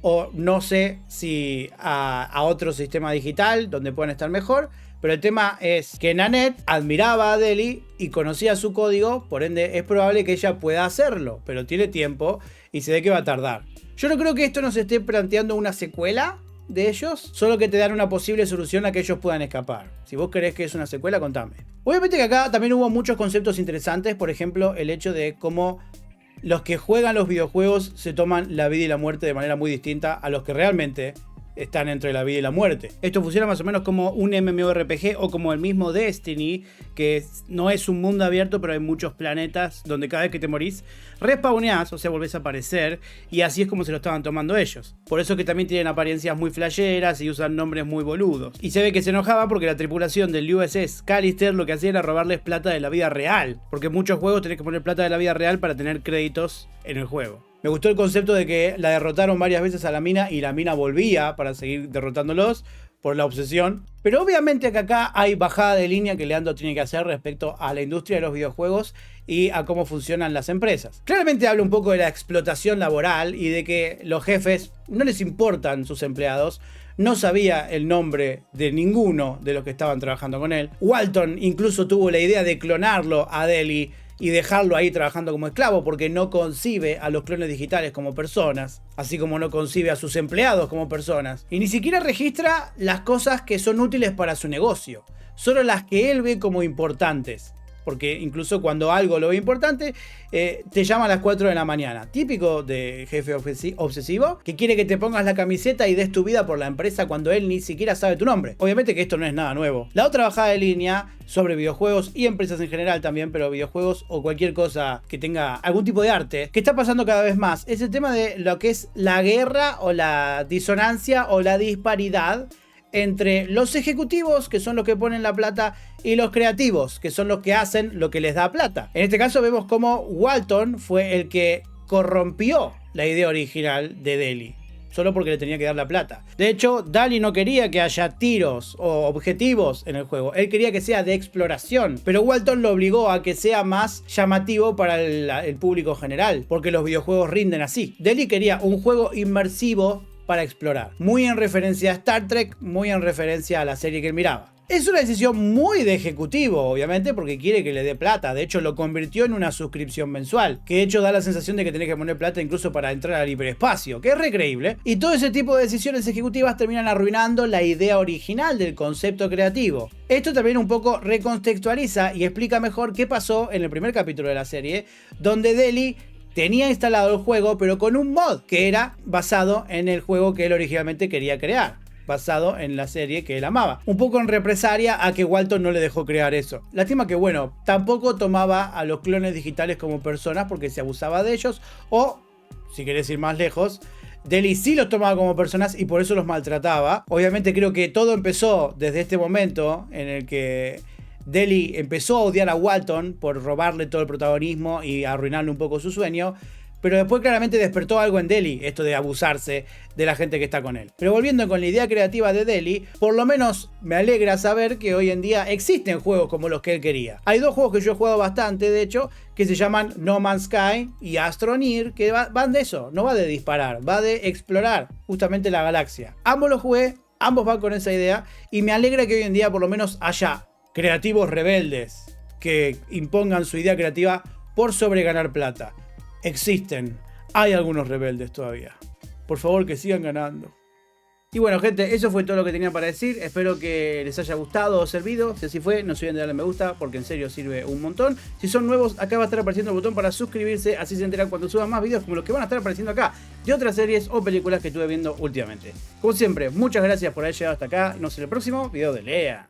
o no sé si a otro sistema digital donde puedan estar mejor. Pero el tema es que Nanette admiraba a Deli y conocía su código, por ende es probable que ella pueda hacerlo, pero tiene tiempo y se ve que va a tardar. Yo no creo que esto nos esté planteando una secuela de ellos, solo que te dan una posible solución a que ellos puedan escapar. Si vos crees que es una secuela, contame. Obviamente que acá también hubo muchos conceptos interesantes, por ejemplo el hecho de cómo los que juegan los videojuegos se toman la vida y la muerte de manera muy distinta a los que realmente están entre la vida y la muerte. Esto funciona más o menos como un MMORPG o como el mismo Destiny, que no es un mundo abierto, pero hay muchos planetas donde cada vez que te morís respawneás, o sea, volvés a aparecer, y así es como se lo estaban tomando ellos. Por eso que también tienen apariencias muy flasheras y usan nombres muy boludos. Y se ve que se enojaba porque la tripulación del USS Callister lo que hacía era robarles plata de la vida real, porque en muchos juegos tenés que poner plata de la vida real para tener créditos en el juego. Me gustó el concepto de que la derrotaron varias veces a la mina y la mina volvía para seguir derrotándolos por la obsesión. Pero obviamente que acá hay bajada de línea que Leandro tiene que hacer respecto a la industria de los videojuegos y a cómo funcionan las empresas. Claramente habla un poco de la explotación laboral y de que los jefes no les importan sus empleados. No sabía el nombre de ninguno de los que estaban trabajando con él. Walton incluso tuvo la idea de clonarlo a Deli y dejarlo ahí trabajando como esclavo porque no concibe a los clones digitales como personas, así como no concibe a sus empleados como personas. Y ni siquiera registra las cosas que son útiles para su negocio, solo las que él ve como importantes. Porque incluso cuando algo lo ve importante, te llama a las 4 de la mañana. Típico de jefe obsesivo que quiere que te pongas la camiseta y des tu vida por la empresa cuando él ni siquiera sabe tu nombre. Obviamente que esto no es nada nuevo. La otra bajada de línea sobre videojuegos y empresas en general también, pero videojuegos o cualquier cosa que tenga algún tipo de arte, que está pasando cada vez más, es el tema de lo que es la guerra o la disonancia o la disparidad entre los ejecutivos, que son los que ponen la plata, y los creativos, que son los que hacen lo que les da plata. En este caso vemos cómo Walton fue el que corrompió la idea original de Deli, solo porque le tenía que dar la plata. De hecho, Dali no quería que haya tiros o objetivos en el juego. Él quería que sea de exploración. Pero Walton lo obligó a que sea más llamativo para el público general, porque los videojuegos rinden así. Deli quería un juego inmersivo para explorar. Muy en referencia a Star Trek, muy en referencia a la serie que él miraba. Es una decisión muy de ejecutivo, obviamente, porque quiere que le dé plata. De hecho, lo convirtió en una suscripción mensual, que de hecho da la sensación de que tenés que poner plata incluso para entrar al hiperespacio, que es recreíble. Y todo ese tipo de decisiones ejecutivas terminan arruinando la idea original del concepto creativo. Esto también un poco recontextualiza y explica mejor qué pasó en el primer capítulo de la serie, donde Deli tenía instalado el juego, pero con un mod que era basado en el juego que él originalmente quería crear, basado en la serie que él amaba. Un poco en represalia a que Walton no le dejó crear eso. Lástima que, bueno, tampoco tomaba a los clones digitales como personas porque se abusaba de ellos, o, si querés ir más lejos, Deli sí los tomaba como personas y por eso los maltrataba. Obviamente creo que todo empezó desde este momento en el que Deli empezó a odiar a Walton por robarle todo el protagonismo y arruinarle un poco su sueño, pero después claramente despertó algo en Deli, esto de abusarse de la gente que está con él. Pero volviendo con la idea creativa de Deli, por lo menos me alegra saber que hoy en día existen juegos como los que él quería. Hay dos juegos que yo he jugado bastante, de hecho, que se llaman No Man's Sky y Astroneer, que van de eso, no va de disparar, va de explorar justamente la galaxia. Ambos los jugué, ambos van con esa idea, y me alegra que hoy en día por lo menos haya creativos rebeldes que impongan su idea creativa por sobre ganar plata. Existen, hay algunos rebeldes todavía. Por favor, que sigan ganando. Y bueno, gente, eso fue todo lo que tenía para decir. Espero que les haya gustado o servido. Si así fue, no se olviden de darle me gusta, porque en serio sirve un montón. Si son nuevos, acá va a estar apareciendo el botón para suscribirse, así se enteran cuando suban más videos como los que van a estar apareciendo acá, de otras series o películas que estuve viendo últimamente. Como siempre, muchas gracias por haber llegado hasta acá. Nos vemos en el próximo video de Lea.